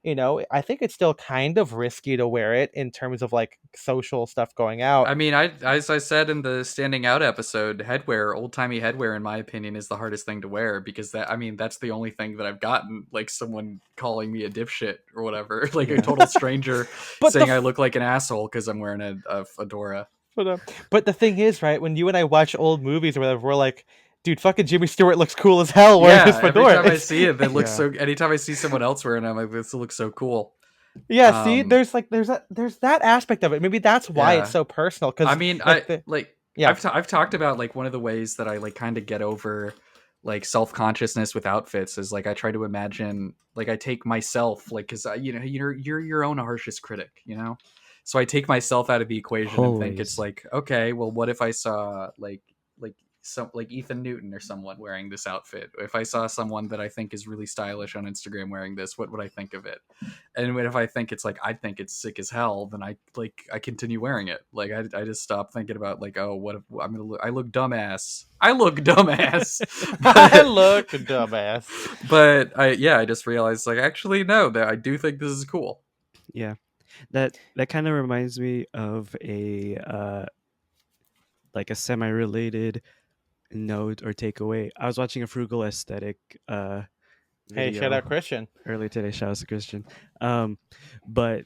I think it's still kind of risky to wear it in terms of like social stuff going out. I mean, as I said in the standing out episode, headwear, old timey headwear, in my opinion, is the hardest thing to wear because that's the only thing that I've gotten, like someone calling me a dipshit or whatever, like a Yeah. total stranger But saying I look like an asshole because I'm wearing a fedora. but the thing is, right, when you and I watch old movies or whatever, we're like, dude, fucking Jimmy Stewart looks cool as hell wearing his Yeah, every fedora. time I see it, that looks Yeah. so. Anytime I see someone else wearing it, I'm like, this looks so cool. Yeah, see, Um, there's that aspect of it. Maybe that's why it's yeah. so personal. I Because mean, like the yeah, I've talked about like one of the ways that I like kind of get over like self consciousness with outfits is like I try to imagine like I take myself like because you're your own harshest critic, you know. So I take myself out of the equation and think it's Always. like, okay, well, what if I saw like some like Ethan Newton or someone wearing this outfit? If I saw someone that I think is really stylish on Instagram wearing this, what would I think of it? And if I think it's like I think it's sick as hell, then I continue wearing it. Like I just stop thinking about like, oh, what if I look dumbass. I look dumbass. I but look a dumbass. but I just realized like actually no, that I do think this is cool. Yeah. That kind of reminds me of a like a semi-related note or takeaway. I was watching a frugal aesthetic Hey, shout video out Christian. earlier today. Shout out to Christian. Um, but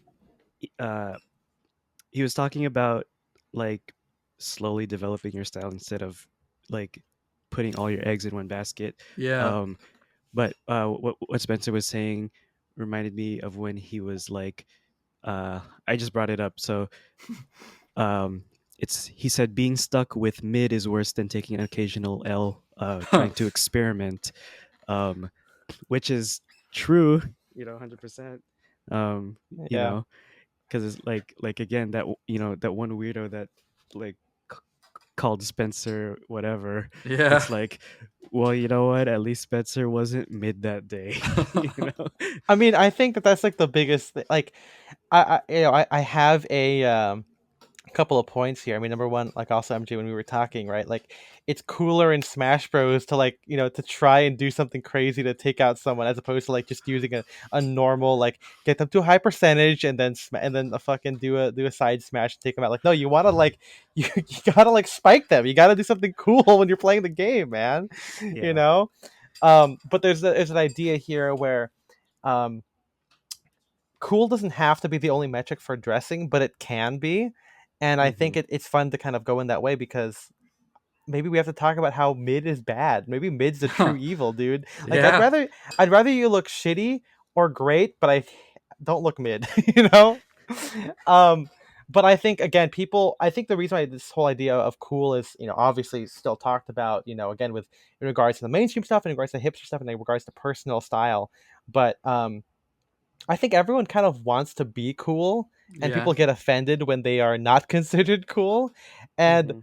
uh, he was talking about like slowly developing your style instead of like putting all your eggs in one basket. Yeah. Um, but what Spencer was saying reminded me of when he was like, I just brought it up. So um, he said being stuck with mid is worse than taking an occasional L, trying to experiment, um, which is true, 100%. You Yeah. know, because it's like again that that one weirdo that like c- called Spencer whatever. Yeah. It's like, well, you know what? At least Spencer wasn't mid that day. you know. I mean, I think that's like the biggest like I have a couple of points here. I mean, number one, like also MJ when we were talking, right? Like it's cooler in Smash Bros to like, to try and do something crazy to take out someone as opposed to like just using a normal like get them to a high percentage and then and then a fucking do a side smash and take them out. Like no, you want to like you got to like spike them. You got to do something cool when you're playing the game, man. You Yeah. know? But there's an idea here where um cool doesn't have to be the only metric for dressing, but it can be. And I think Hmm. it's fun to kind of go in that way because maybe we have to talk about how mid is bad. Maybe mid's the true evil, dude. Like Yeah. I'd rather you look shitty or great, but I don't look mid, you know? Um but I think again, I think the reason why this whole idea of cool is, obviously still talked about, again with in regards to the mainstream stuff, in regards to hipster stuff, and in regards to personal style. But I think everyone kind of wants to be cool, and Yeah. people get offended when they are not considered cool. And Hmm.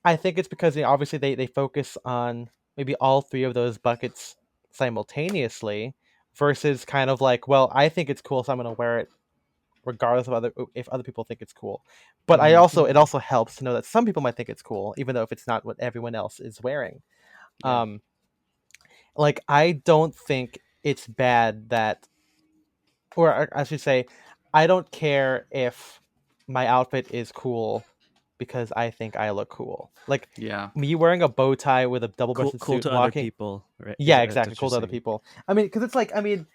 I think it's because obviously they focus on maybe all three of those buckets simultaneously, versus kind of like, well, I think it's cool, so I'm going to wear it regardless of if other people think it's cool. But it Hmm. also helps to know that some people might think it's cool, even though if it's not what everyone else is wearing. Yeah. Um, like I don't think it's bad that, or I should say, I don't care if my outfit is cool because I think I look cool. Like Yeah. me wearing a bow tie with a Cool. double-breasted Cool suit, to other walking. people, right? Is Yeah, that exactly. what you're Cool to other saying? people. I mean, because it's like, I mean,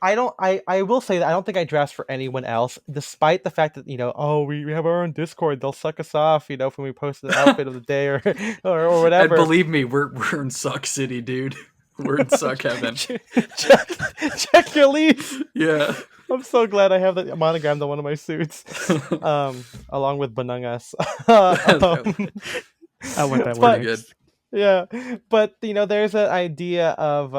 I don't. I will say that I don't think I dress for anyone else, despite the fact that oh, we have our own Discord. They'll suck us off, when we post the outfit of the day or or And whatever. believe me, we're in Suck City, dude. We're in Suck Heaven. check, check your leaves. Yeah. I'm so glad I have that monogrammed on one of my suits, along with Banangas. I want that That's one pretty But good. next. yeah, but there's an idea of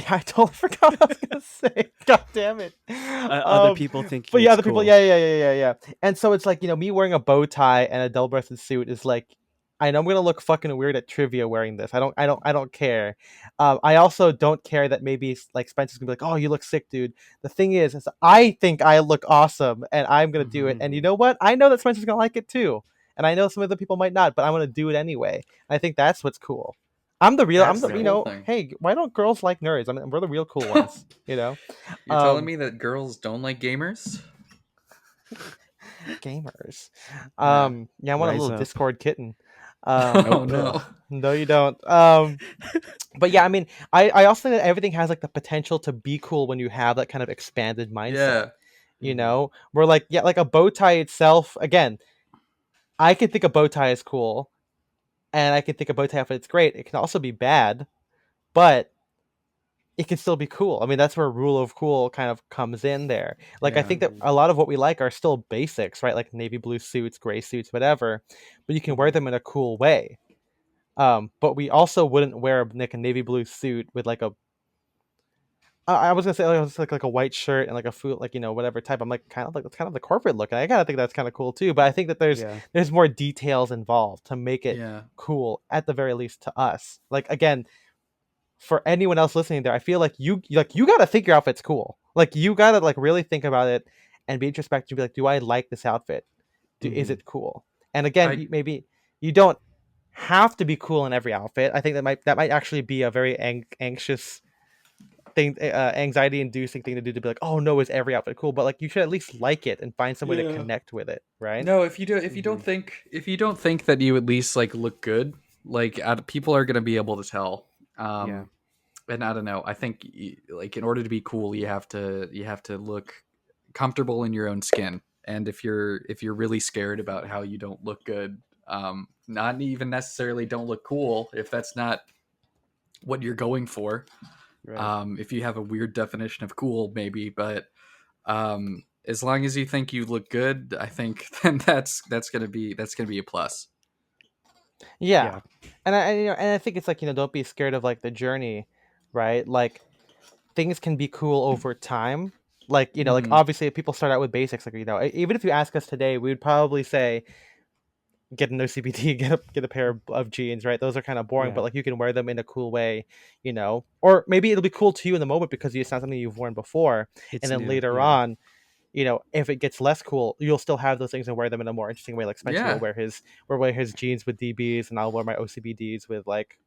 I totally forgot what I was gonna say. God damn it. Other people thinking But yeah, it's other people, cool. yeah. And so it's like, me wearing a bow tie and a double-breasted suit is like, I know I'm gonna look fucking weird at trivia wearing this. I don't care. I also don't care that maybe like Spencer's gonna be like, oh, you look sick, dude. The thing is I think I look awesome, and I'm gonna do it. And you Hmm. know what? I know that Spencer's gonna like it too, and I know some other people might not, but I'm gonna do it anyway. I think that's what's cool. I'm the real. I'm That's the the cool thing. Hey, why don't girls like nerds? I mean, we're the real cool ones. You're telling Um, me that girls don't like gamers? gamers. Yeah. Yeah, I want a Rise little up. Discord kitten. Oh Nope. Ugh. no. No, you don't. But yeah, I mean, I also think that everything has like the potential to be cool when you have that kind of expanded mindset. Yeah. Where like yeah, like a bow tie itself. Again, I could think a bow tie is cool, and I could think a bow tie outfit it's great. It can also be bad, but it can still be cool. I mean, that's where rule of cool kind of comes in there. Like, I Yeah. think that a lot of what we like are still basics, right? Like navy blue suits, gray suits, whatever. But you can wear them in a cool way. But we also wouldn't wear like a navy blue suit with like a. I was gonna say like a white shirt and like a foot like whatever type. I'm like kind of like it's kind of the corporate look, and I kind of think that's kind of cool too. But I think that Yeah. there's more details involved to make it Yeah. cool at the very least to us. Like again, for anyone else listening there, I feel like you got to think your outfit's cool. Like you got to like really think about it and be introspective and be like, do I like this outfit? Is Mhm. it cool? And again, I maybe you don't have to be cool in every outfit. I think that might actually be a very anxious thing, anxiety inducing thing to do to be like, oh no, is every outfit cool? But like you should at least like it and find some way to Yeah. connect with it, right? No, if you don't Mhm. think that you at least like look good, like people are gonna be able to tell. Yeah. And I don't know. I think like in order to be cool, you have to look comfortable in your own skin. And if you're really scared about how you don't look good, not even necessarily don't look cool, if that's not what you're going for. Right. If you have a weird definition of cool, maybe, but as long as you think you look good, I think then that's gonna be a plus. Yeah, Yeah. and I think it's like don't be scared of like the journey, right? Like things can be cool over time. Like, like Hmm. obviously if people start out with basics, like, even if you ask us today, we would probably say get an OCBD, get a pair of jeans, right? Those are kind of boring, but Yeah. like you can wear them in a cool way, or maybe it'll be cool to you in the moment because it's not something you've worn before. And It's then new. later Yeah. on, if it gets less cool, you'll still have those things and wear them in a more interesting way. Like Spencer will Yeah. wear his jeans with DBs, and I'll wear my OCBDs with like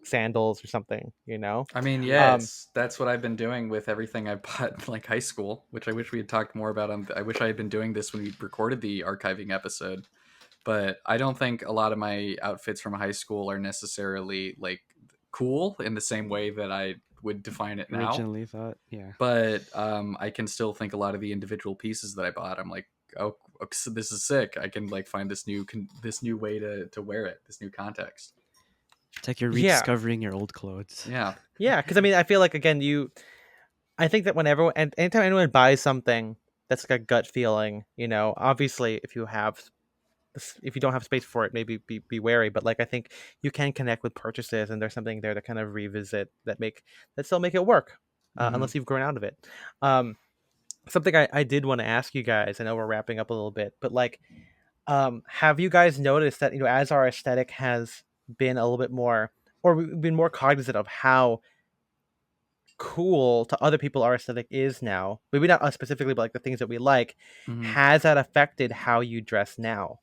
sandals or something. I mean, yeah, Um, it's that's what I've been doing with everything I bought in, like high school, which I wish we had talked more about. I wish I had been doing this when we recorded the archiving episode, but I don't think a lot of my outfits from high school are necessarily like cool in the same way that I would define it now. Originally thought. Yeah. But I can still think a lot of the individual pieces that I bought. I'm like, oh, so this is sick. I can like find this new way to wear it, this new context. It's like you're yeah, rediscovering your old clothes. Yeah. yeah, because I mean, I feel like again, I think that whenever and anytime anyone buys something that's like a gut feeling, obviously if you don't have space for it, maybe be wary. But like I think you can connect with purchases, and there's something there to kind of revisit that still make it work, Hmm. unless you've grown out of it. Um, Something I did want to ask you guys. I know we're wrapping up a little bit, but like, have you guys noticed that as our aesthetic has been a little bit more, or we've been more cognizant of how cool to other people our aesthetic is now, maybe not us specifically, but like the things that we like, Hmm. has that affected how you dress now?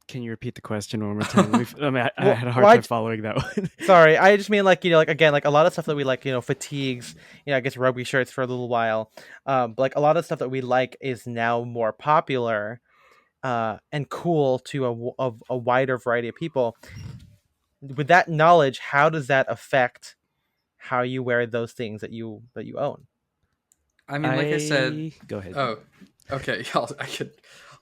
Can you repeat the question one more time? I mean, I Well, had a hard well time following that one. sorry, I just mean like like again, like a lot of stuff that we like, fatigues, I guess rugby shirts for a little while, but like a lot of stuff that we like is now more popular, and cool to a wider variety of people. With that knowledge, how does that affect how you wear those things that you own? I mean, like I said, I go ahead. oh, okay,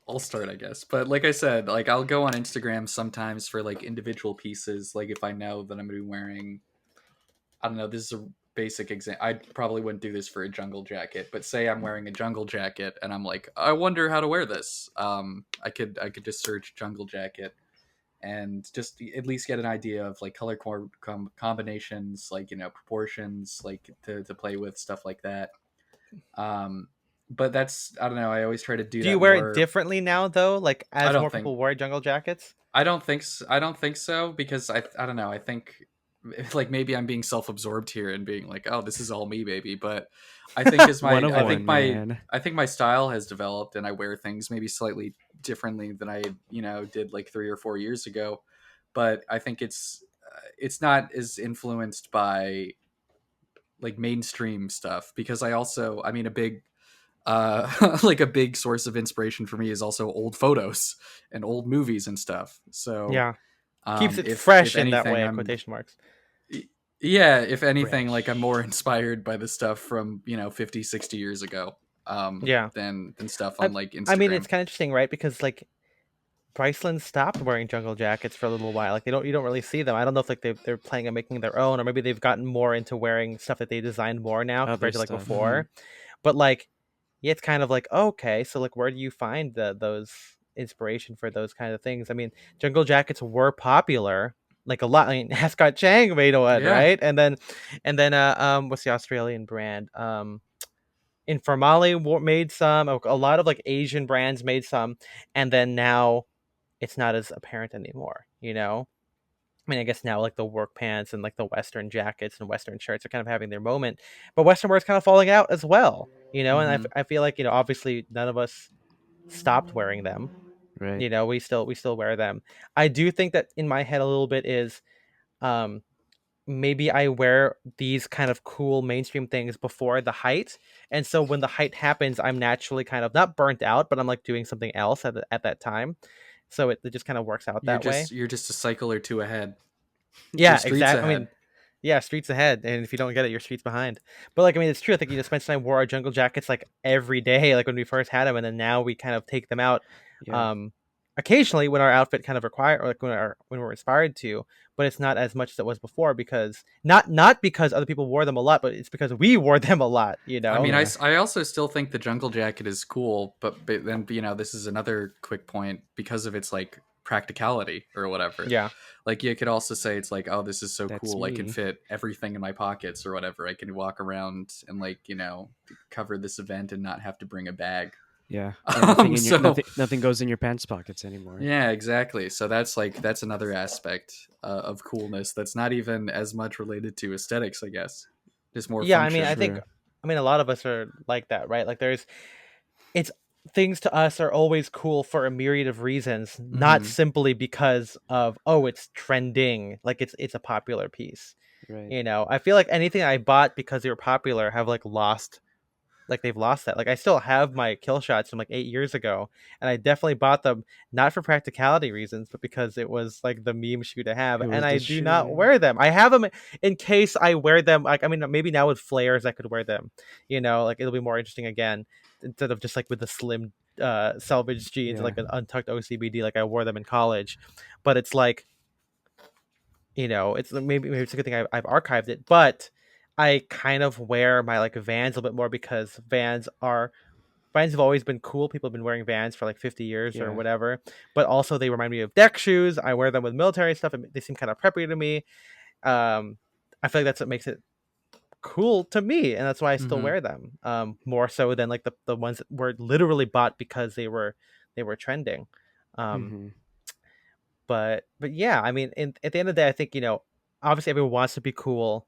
I'll start, I guess. But like I said, like I'll go on Instagram sometimes for like individual pieces. Like if I know that I'm gonna be wearing, I don't know, this is a basic example. I probably wouldn't do this for a jungle jacket, but say I'm wearing a jungle jacket and I'm like, I wonder how to wear this. I could just search jungle jacket and just at least get an idea of like color combinations, like proportions, like to play with stuff like that. Um, but that's, I don't know. I always try to do Do you that wear it more. differently now though? Like I as don't more think people wear jungle jackets? I don't think so because I don't know. I think like maybe I'm being self-absorbed here and being like, oh, this is all me, baby. But I think as One my of one, man. I think my style has developed and I wear things maybe slightly differently than I did like 3 or 4 years ago. but I think it's not as influenced by like mainstream stuff, because I mean, a big like a big source of inspiration for me is also old photos and old movies and stuff. So Yeah, keeps it if fresh in that anything, way, quotation marks. yeah, if anything, like I'm more Fresh. inspired by the stuff from 50, 60 years ago, Yeah, than stuff I, on like I mean it's Instagram. kind of interesting, right? Because like Bryceland stopped wearing jungle jackets for a little while. Like you don't really see them. I don't know if like they're planning on making their own, or maybe they've gotten more into wearing stuff that they designed more now Other compared to like stuff. before. But like, yeah, it's kind of like, okay, so like where do you find those inspiration for those kind of things? I mean, jungle jackets were popular like a lot. I mean, Ascot Chang made one, Yeah, right? And then what's the Australian brand? Informale made some. A lot of like Asian brands made some, and then now it's not as apparent anymore, you know? I mean, I guess now like the work pants and like the Western jackets and Western shirts are kind of having their moment, but Western wear is kind of falling out as well, you know? And hmm I feel like, obviously none of us stopped wearing them. Right. We still wear them. I do think that in my head a little bit is, um, maybe I wear these kind of cool mainstream things before the height. And so when the height happens, I'm naturally kind of not burnt out, but I'm like doing something else at that time. So it just kind of works out that way. you're just a cycle or two ahead. You're Yeah, streets exactly. I ahead. mean, yeah, streets ahead, and if you don't get it, you're streets behind. But like, I mean, it's true. I think Spencer and I wore our jungle jackets like every day, like when we first had them, and then now we kind of take them out, Yeah. um, occasionally when our outfit kind of require, or like when we're inspired to. But it's not as much as it was before, because not because other people wore them a lot, but it's because we wore them a lot. You I know? mean, Yeah. I also still think the jungle jacket is cool, but then this is another quick point because of its like practicality or whatever. Yeah. Like you could also say it's like, oh, this is so That's cool. I can me. fit everything in my pockets or whatever. I can walk around and like cover this event and not have to bring a bag. Yeah. And So nothing goes in your pants pockets anymore. yeah, exactly. So that's another aspect of coolness that's not even as much related to aesthetics, I guess. Just more Yeah. I mean, I function. think, Sure. I mean, a lot of us are like that, right? Like, it's things to us are always cool for a myriad of reasons, not hmm simply because of, oh, it's trending, like it's a popular piece. Right. I feel like anything I bought because they were popular have they've lost that. Like I still have my kill shots from like 8 years ago, and I definitely bought them not for practicality reasons, but because it was like the meme shoe to have, It and was I the do not shoe. wear them. I have them in case I wear them. Like, I mean, maybe now with flares I could wear them. Like it'll be more interesting again, instead of just like with the slim selvage jeans and Yeah. like an untucked OCBD like I wore them in college. But it's like, it's maybe it's a good thing I've archived it, but I kind of wear my like Vans a little bit more because Vans have always been cool. People have been wearing Vans for like 50 years or Yeah. whatever, but also they remind me of deck shoes. I wear them with military stuff, and they seem kind of preppy to me. um I feel like that's what makes it cool to me, and that's why I still hmm wear them, more so than like the ones that were literally bought because they were trending. um Mm-hmm. but yeah, I mean, at the end of the day, I think, obviously everyone wants to be cool.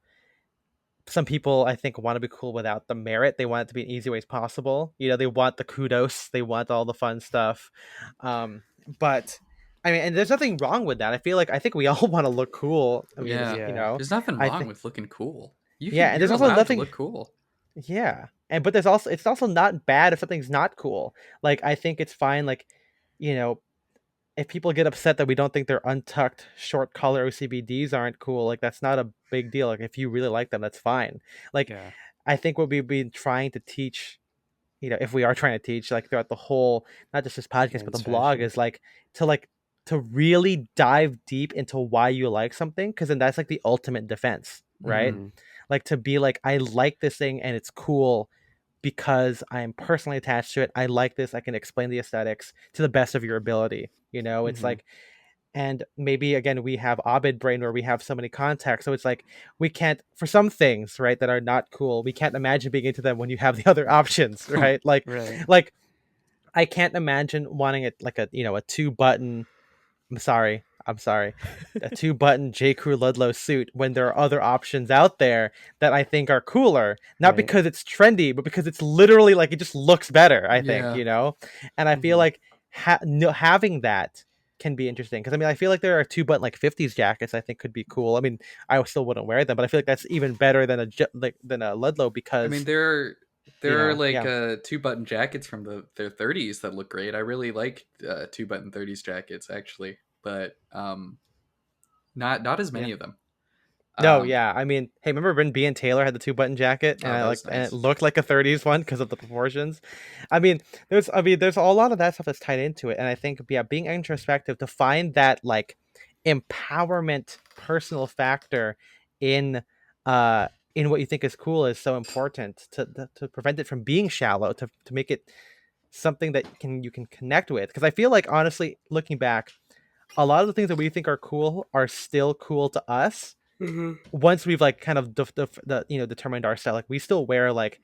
Some people, I think, want to be cool without the merit. They want it to be an easy way as possible. They want the kudos, they want all the fun stuff. But I mean, and there's nothing wrong with that. I think we all want to look cool. I mean, Yeah. Yeah. There's nothing I wrong think, with looking cool. yeah, and You're there's also allowed to nothing. look cool. Yeah, but it's also not bad if something's not cool. Like, I think it's fine. Like, you know, if people get upset that we don't think their untucked short collar OCBDs aren't cool, like that's not a big deal. Like, if you really like them, that's fine. Like, Yeah. I think what we've been trying to teach, if we are trying to teach, like throughout the whole, not just this podcast, but the Men's blog, fashion. is like to really dive deep into why you like something, because then that's like the ultimate defense, right? hmm Mm-hmm. Like, to be like, I like this thing and it's cool because I am personally attached to it. I like this. I can explain the aesthetics to the best of your ability. It's Mm-hmm. like, and maybe again, we have Abid brain where we have so many contacts. So it's like, we can't, for some things, right, that are not cool, we can't imagine being into them when you have the other options, right? Like, Right. like I can't imagine wanting it like a 2 button. I'm sorry, a 2 button J. Crew Ludlow suit when there are other options out there that I think are cooler, not Right. because it's trendy, but because it's literally like it just looks better. I think, Yeah. and I feel Mm-hmm. like having that. can be interesting. Because I mean, I feel like there are 2-button like 50s jackets I think could be cool. I mean, I still wouldn't wear them, but I feel like that's even better than a Ludlow I mean, because there are like yeah. 2 button jackets from their 30s that look great. I really like 2 button 30s jackets actually, but not as Yeah. many of them. No, Um, yeah. I mean, hey, remember when B and Taylor had the 2-button jacket, and oh, I that like, was and it nice. looked like a 30s one because of the proportions. I mean, there's a lot of that stuff that's tied into it, and I think, yeah, being introspective to find that like empowerment, personal factor in in what you think is cool is so important to prevent it from being shallow, to make it something that you can connect with. Because I feel like honestly, looking back, a lot of the things that we think are cool are still cool to us Mm-hmm. once we've like kind of determined our style. Like we still wear like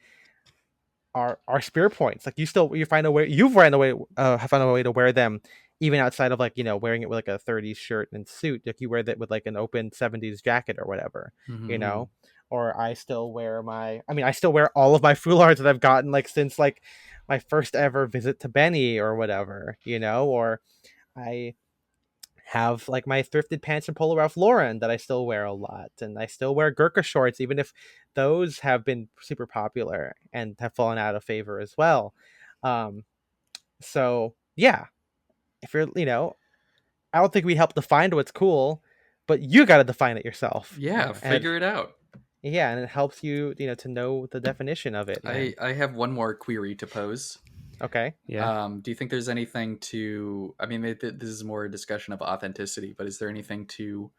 our spear points. Like you find a way, you've found a way, have found a way to wear them even outside of like wearing it with like a 30s shirt and suit. Like you wear that with like an open 70s jacket or whatever, you Hmm. know. Or I still wear I still wear all of my foulards that I've gotten like since like my first ever visit to Benny or whatever, or I have like my thrifted pants and Polo Ralph Lauren that I still wear a lot, and I still wear Gurkha shorts, even if those have been super popular and have fallen out of favor as well. Um, so yeah, if you're, I don't think we help define what's cool, but you got to define it yourself, Yeah, and figure it out. yeah, and it helps you, to know the definition of it. And I have one more query to pose. okay, Yeah. Do you think there's anything to? I mean, this is more a discussion of authenticity, but is there anything to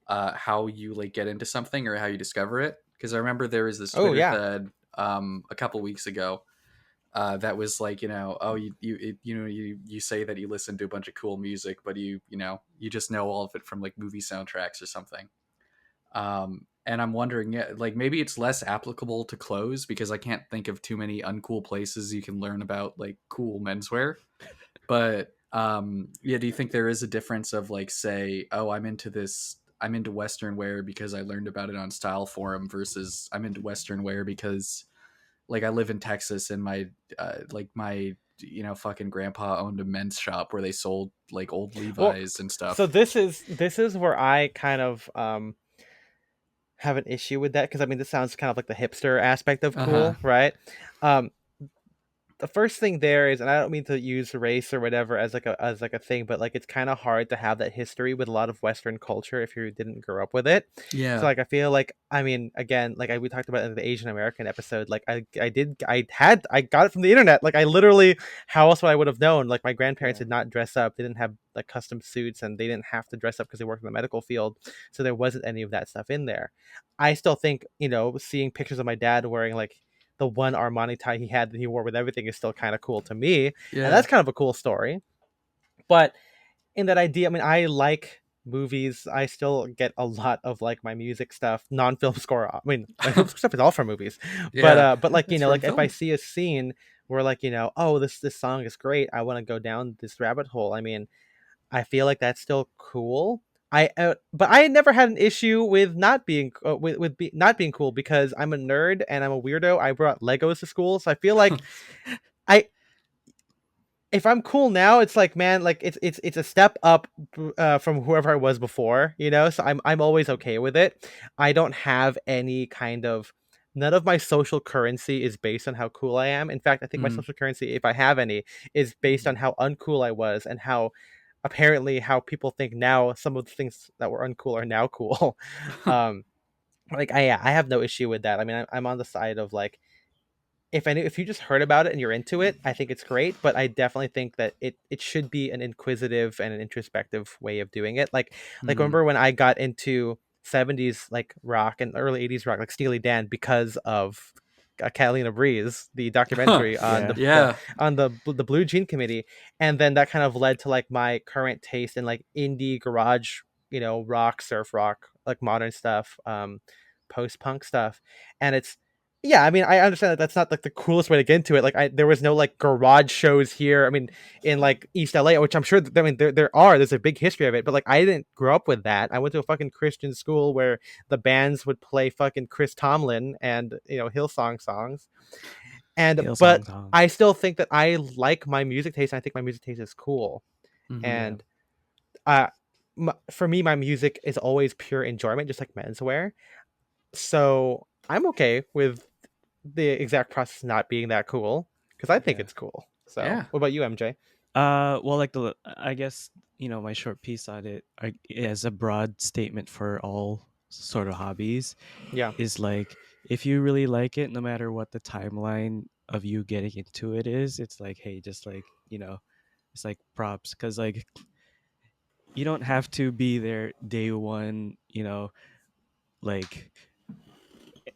how you like get into something or how you discover it? Because I remember there was this oh Twitter yeah, thread a couple weeks ago that was like, oh, you say that you listen to a bunch of cool music, but you just know all of it from like movie soundtracks or something. And I'm wondering, yeah, like maybe it's less applicable to clothes because I can't think of too many uncool places you can learn about like cool menswear. But yeah, do you think there is a difference of like, say, oh, I'm into Western wear because I learned about it on Style Forum versus I'm into Western wear because like I live in Texas and my fucking grandpa owned a men's shop where they sold like old well, Levi's and so stuff. this is where I kind of have an issue with that, because I mean this sounds kind of like the hipster aspect of Uh huh. cool, right? Um, the first thing there is, and I don't mean to use race or whatever as like a thing, but like it's kind of hard to have that history with a lot of Western culture if you didn't grow up with it. So Yeah. like I feel like, I mean, again, like we talked about in the Asian American episode, like I got it from the internet. Like I literally, how else would I would have known? Like my grandparents Yeah. did not dress up. They didn't have like custom suits, and they didn't have to dress up because they worked in the medical field. So there wasn't any of that stuff in there. I still think, seeing pictures of my dad wearing like the one Armani tie he had that he wore with everything is still kind of cool to me. And Yeah. that's kind of a cool story. But in that idea, I mean, I like movies. I still get a lot of like my music stuff, non-film score. I mean, my film stuff is all from movies. But Yeah. but like, It's from like if I film. see a scene where like, oh, this song is great, I want to go down this rabbit hole. I mean, I feel like that's still cool. But I never had an issue with not being not being cool, because I'm a nerd and I'm a weirdo. I brought Legos to school, so I feel like I if I'm cool now, it's like, man, like it's a step up from whoever I was before, So I'm always okay with it. I don't have any kind of None of my social currency is based on how cool I am. In fact, I think my Mm. social currency, if I have any, is based on how uncool I was, and how apparently how people think now some of the things that were uncool are now cool. um, like I have no issue with that. I mean, I'm on the side of like, if you just heard about it and you're into it, I think it's great. But I definitely think that it should be an inquisitive and an introspective way of doing it. Like Mm. remember when I got into 70s like rock and early 80s rock, like Steely Dan, because of Catalina Breeze, the documentary on Yeah. Yeah. the Blue Jean Committee, and then that kind of led to like my current taste in like indie garage, rock, surf rock, like modern stuff, post punk stuff, and it's yeah, I mean, I understand that that's not like the coolest way to get into it. Like, there was no like garage shows here. I mean, in like East LA, which I'm sure I mean there's a big history of it, but like I didn't grow up with that. I went to a fucking Christian school where the bands would play fucking Chris Tomlin and Hillsong songs. Hail But song I songs. still think that I like my music taste, and I think my music taste is cool. Hmm. Yeah. And uh, for me, my music is always pure enjoyment, just like menswear. So I'm okay with the exact process not being that cool because I think Yeah. it's cool. So Yeah. what about you, MJ? Well, like I guess my short piece on it, as a broad statement for all sort of hobbies, Yeah, is like if you really like it, no matter what the timeline of you getting into it is, it's like, hey, just like it's like props, because like you don't have to be there day one, like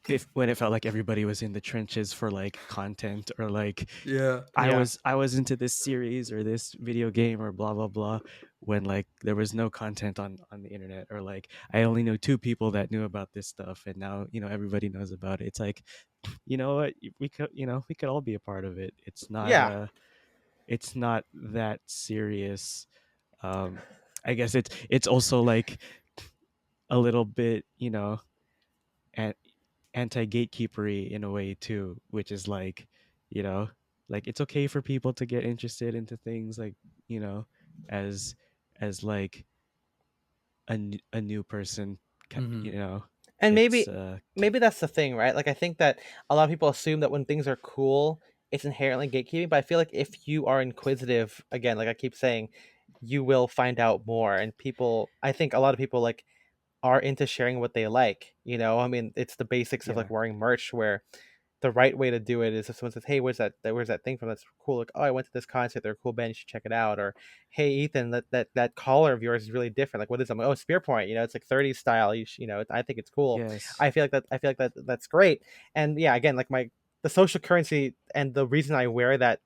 if when it felt like everybody was in the trenches for like content, or like Yeah. yeah, I was into this series or this video game or blah blah blah, when like there was no content on the internet, or like I only know two people that knew about this stuff, and now everybody knows about it. It's like, you know what, we could all be a part of it. yeah. It's not that serious. I guess it's also like a little bit, an anti gatekeepery in a way too, which is like, you know, like it's okay for people to get interested into things, like, you know, as like a new person, Mm-hmm. And it's maybe that's the thing, right? Like I think that a lot of people assume that when things are cool, it's inherently gatekeeping. But I feel like if you are inquisitive, again, like I keep saying, you will find out more. And people, I think a lot of people like are into sharing what they like. I mean, it's the basics of yeah, like wearing merch where the right way to do it is if someone says, "Hey, where's that thing from? That's cool." Like, "Oh, I went to this concert. They're a cool band. You should check it out." Or, "Hey, Ethan, that collar of yours is really different. Like, what is it?" I'm like, "Oh, Spear Point. It's like 30s style. I think it's cool." yes, I feel like that's great. And yeah, again, like the social currency and the reason I wear that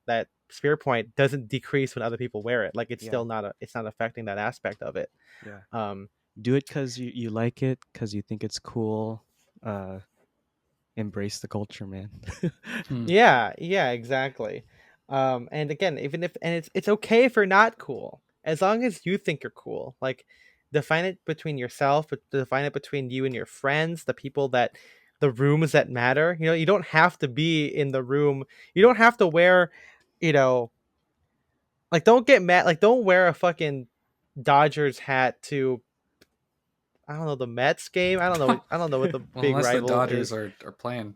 Spear Point doesn't decrease when other people wear it. Like, it's yeah, still it's not affecting that aspect of it. yeah. Um, Do it because you like it, because you think it's cool. uh Embrace the culture, man. Hmm. Yeah, yeah, exactly. And again, even if and it's okay if you're not cool, as long as you think you're cool. Like, define it between yourself, but define it between you and your friends, the rooms that matter. You don't have to be in the room. You don't have to wear, you know, like don't get mad. Like don't wear a fucking Dodgers hat to I don't know the Mets game. I don't know. I don't know what the Well, big unless the rival Dodgers is. are playing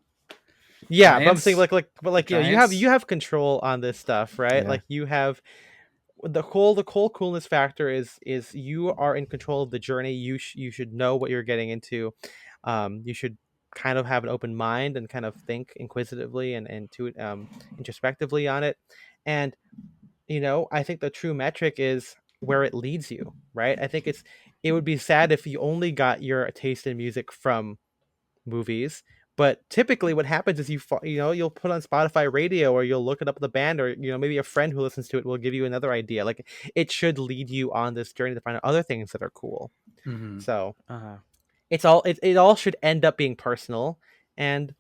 Yeah, but I'm saying Giants, but you Giants. have control on this stuff, right? Yeah, Like you have the whole coolness factor is you are in control of the journey. You should know what you're getting into. You should kind of have an open mind and kind of think inquisitively and to introspectively on it. And I think the true metric is where it leads you, right? I think it would be sad if you only got your taste in music from movies. But typically, what happens is you'll put on Spotify Radio, or you'll look it up the band, or maybe a friend who listens to it will give you another idea. Like it should lead you on this journey to find out other things that are cool. Mm-hmm. So uh-huh. it all should end up being personal, and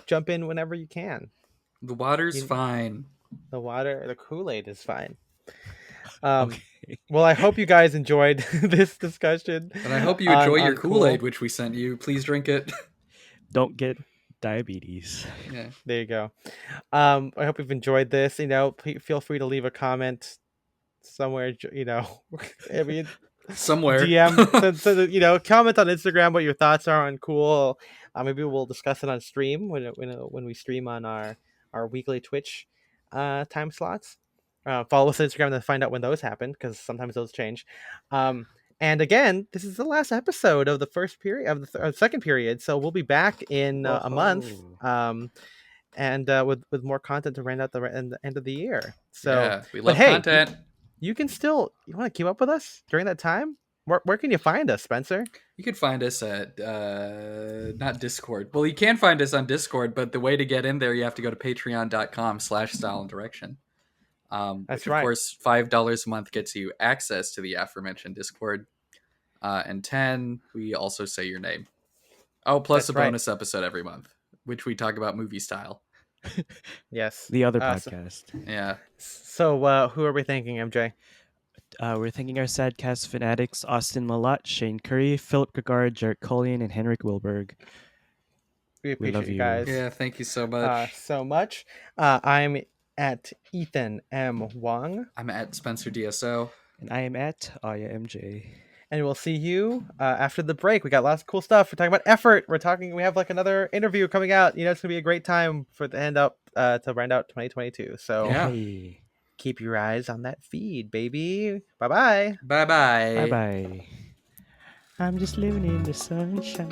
jump in whenever you can. The water's You, fine, the Kool-Aid is fine. Um, Okay. well, I hope you guys enjoyed this discussion and I hope you on enjoy your on Kool Aid, cool. which we sent you. Please drink it. Don't get diabetes. Yeah, There you go. I hope you've enjoyed this. Feel free to leave a comment somewhere. I mean, somewhere. DM, comment on Instagram what your thoughts are on cool. Maybe we'll discuss it on stream when we stream on our weekly Twitch time slots. Follow us on Instagram to find out when those happen because sometimes those change. Um, and again, this is the last episode of the first period of the second period, so we'll be back in a month. Whoa. And with more content to round out the end of the year. So, Yeah, we but love hey, content. you can still you want to keep up with us during that time. Where can you find us, Spencer? You can find us at not Discord. Well, you can find us on Discord, but the way to get in there, you have to go to patreon.com/style and direction. That's Which of right. course $5 a month gets you access to the aforementioned Discord. And 10, we also say your name. Oh, plus a That's right. bonus episode every month, which we talk about movie style. Yes. The other So, podcast. Yeah. who are we thanking, MJ? We're thanking our Sadcast fanatics: Austin Malat, Shane Curry, Philip Gregard, Jarek Collian, and Henrik Wilberg. We We love appreciate you you. guys Yeah, thank you so much. so much. I'm at Ethan M. Wong. I'm at Spencer DSO. And I am at Aya MJ. And we'll see you after the break. We got lots of cool stuff. We're talking about effort. We have like another interview coming out. It's gonna be a great time for the end up to round out 2022. So Yeah. Hey. keep your eyes on that feed, baby. Bye-bye. Bye bye. Bye bye. I'm just living in the sunshine.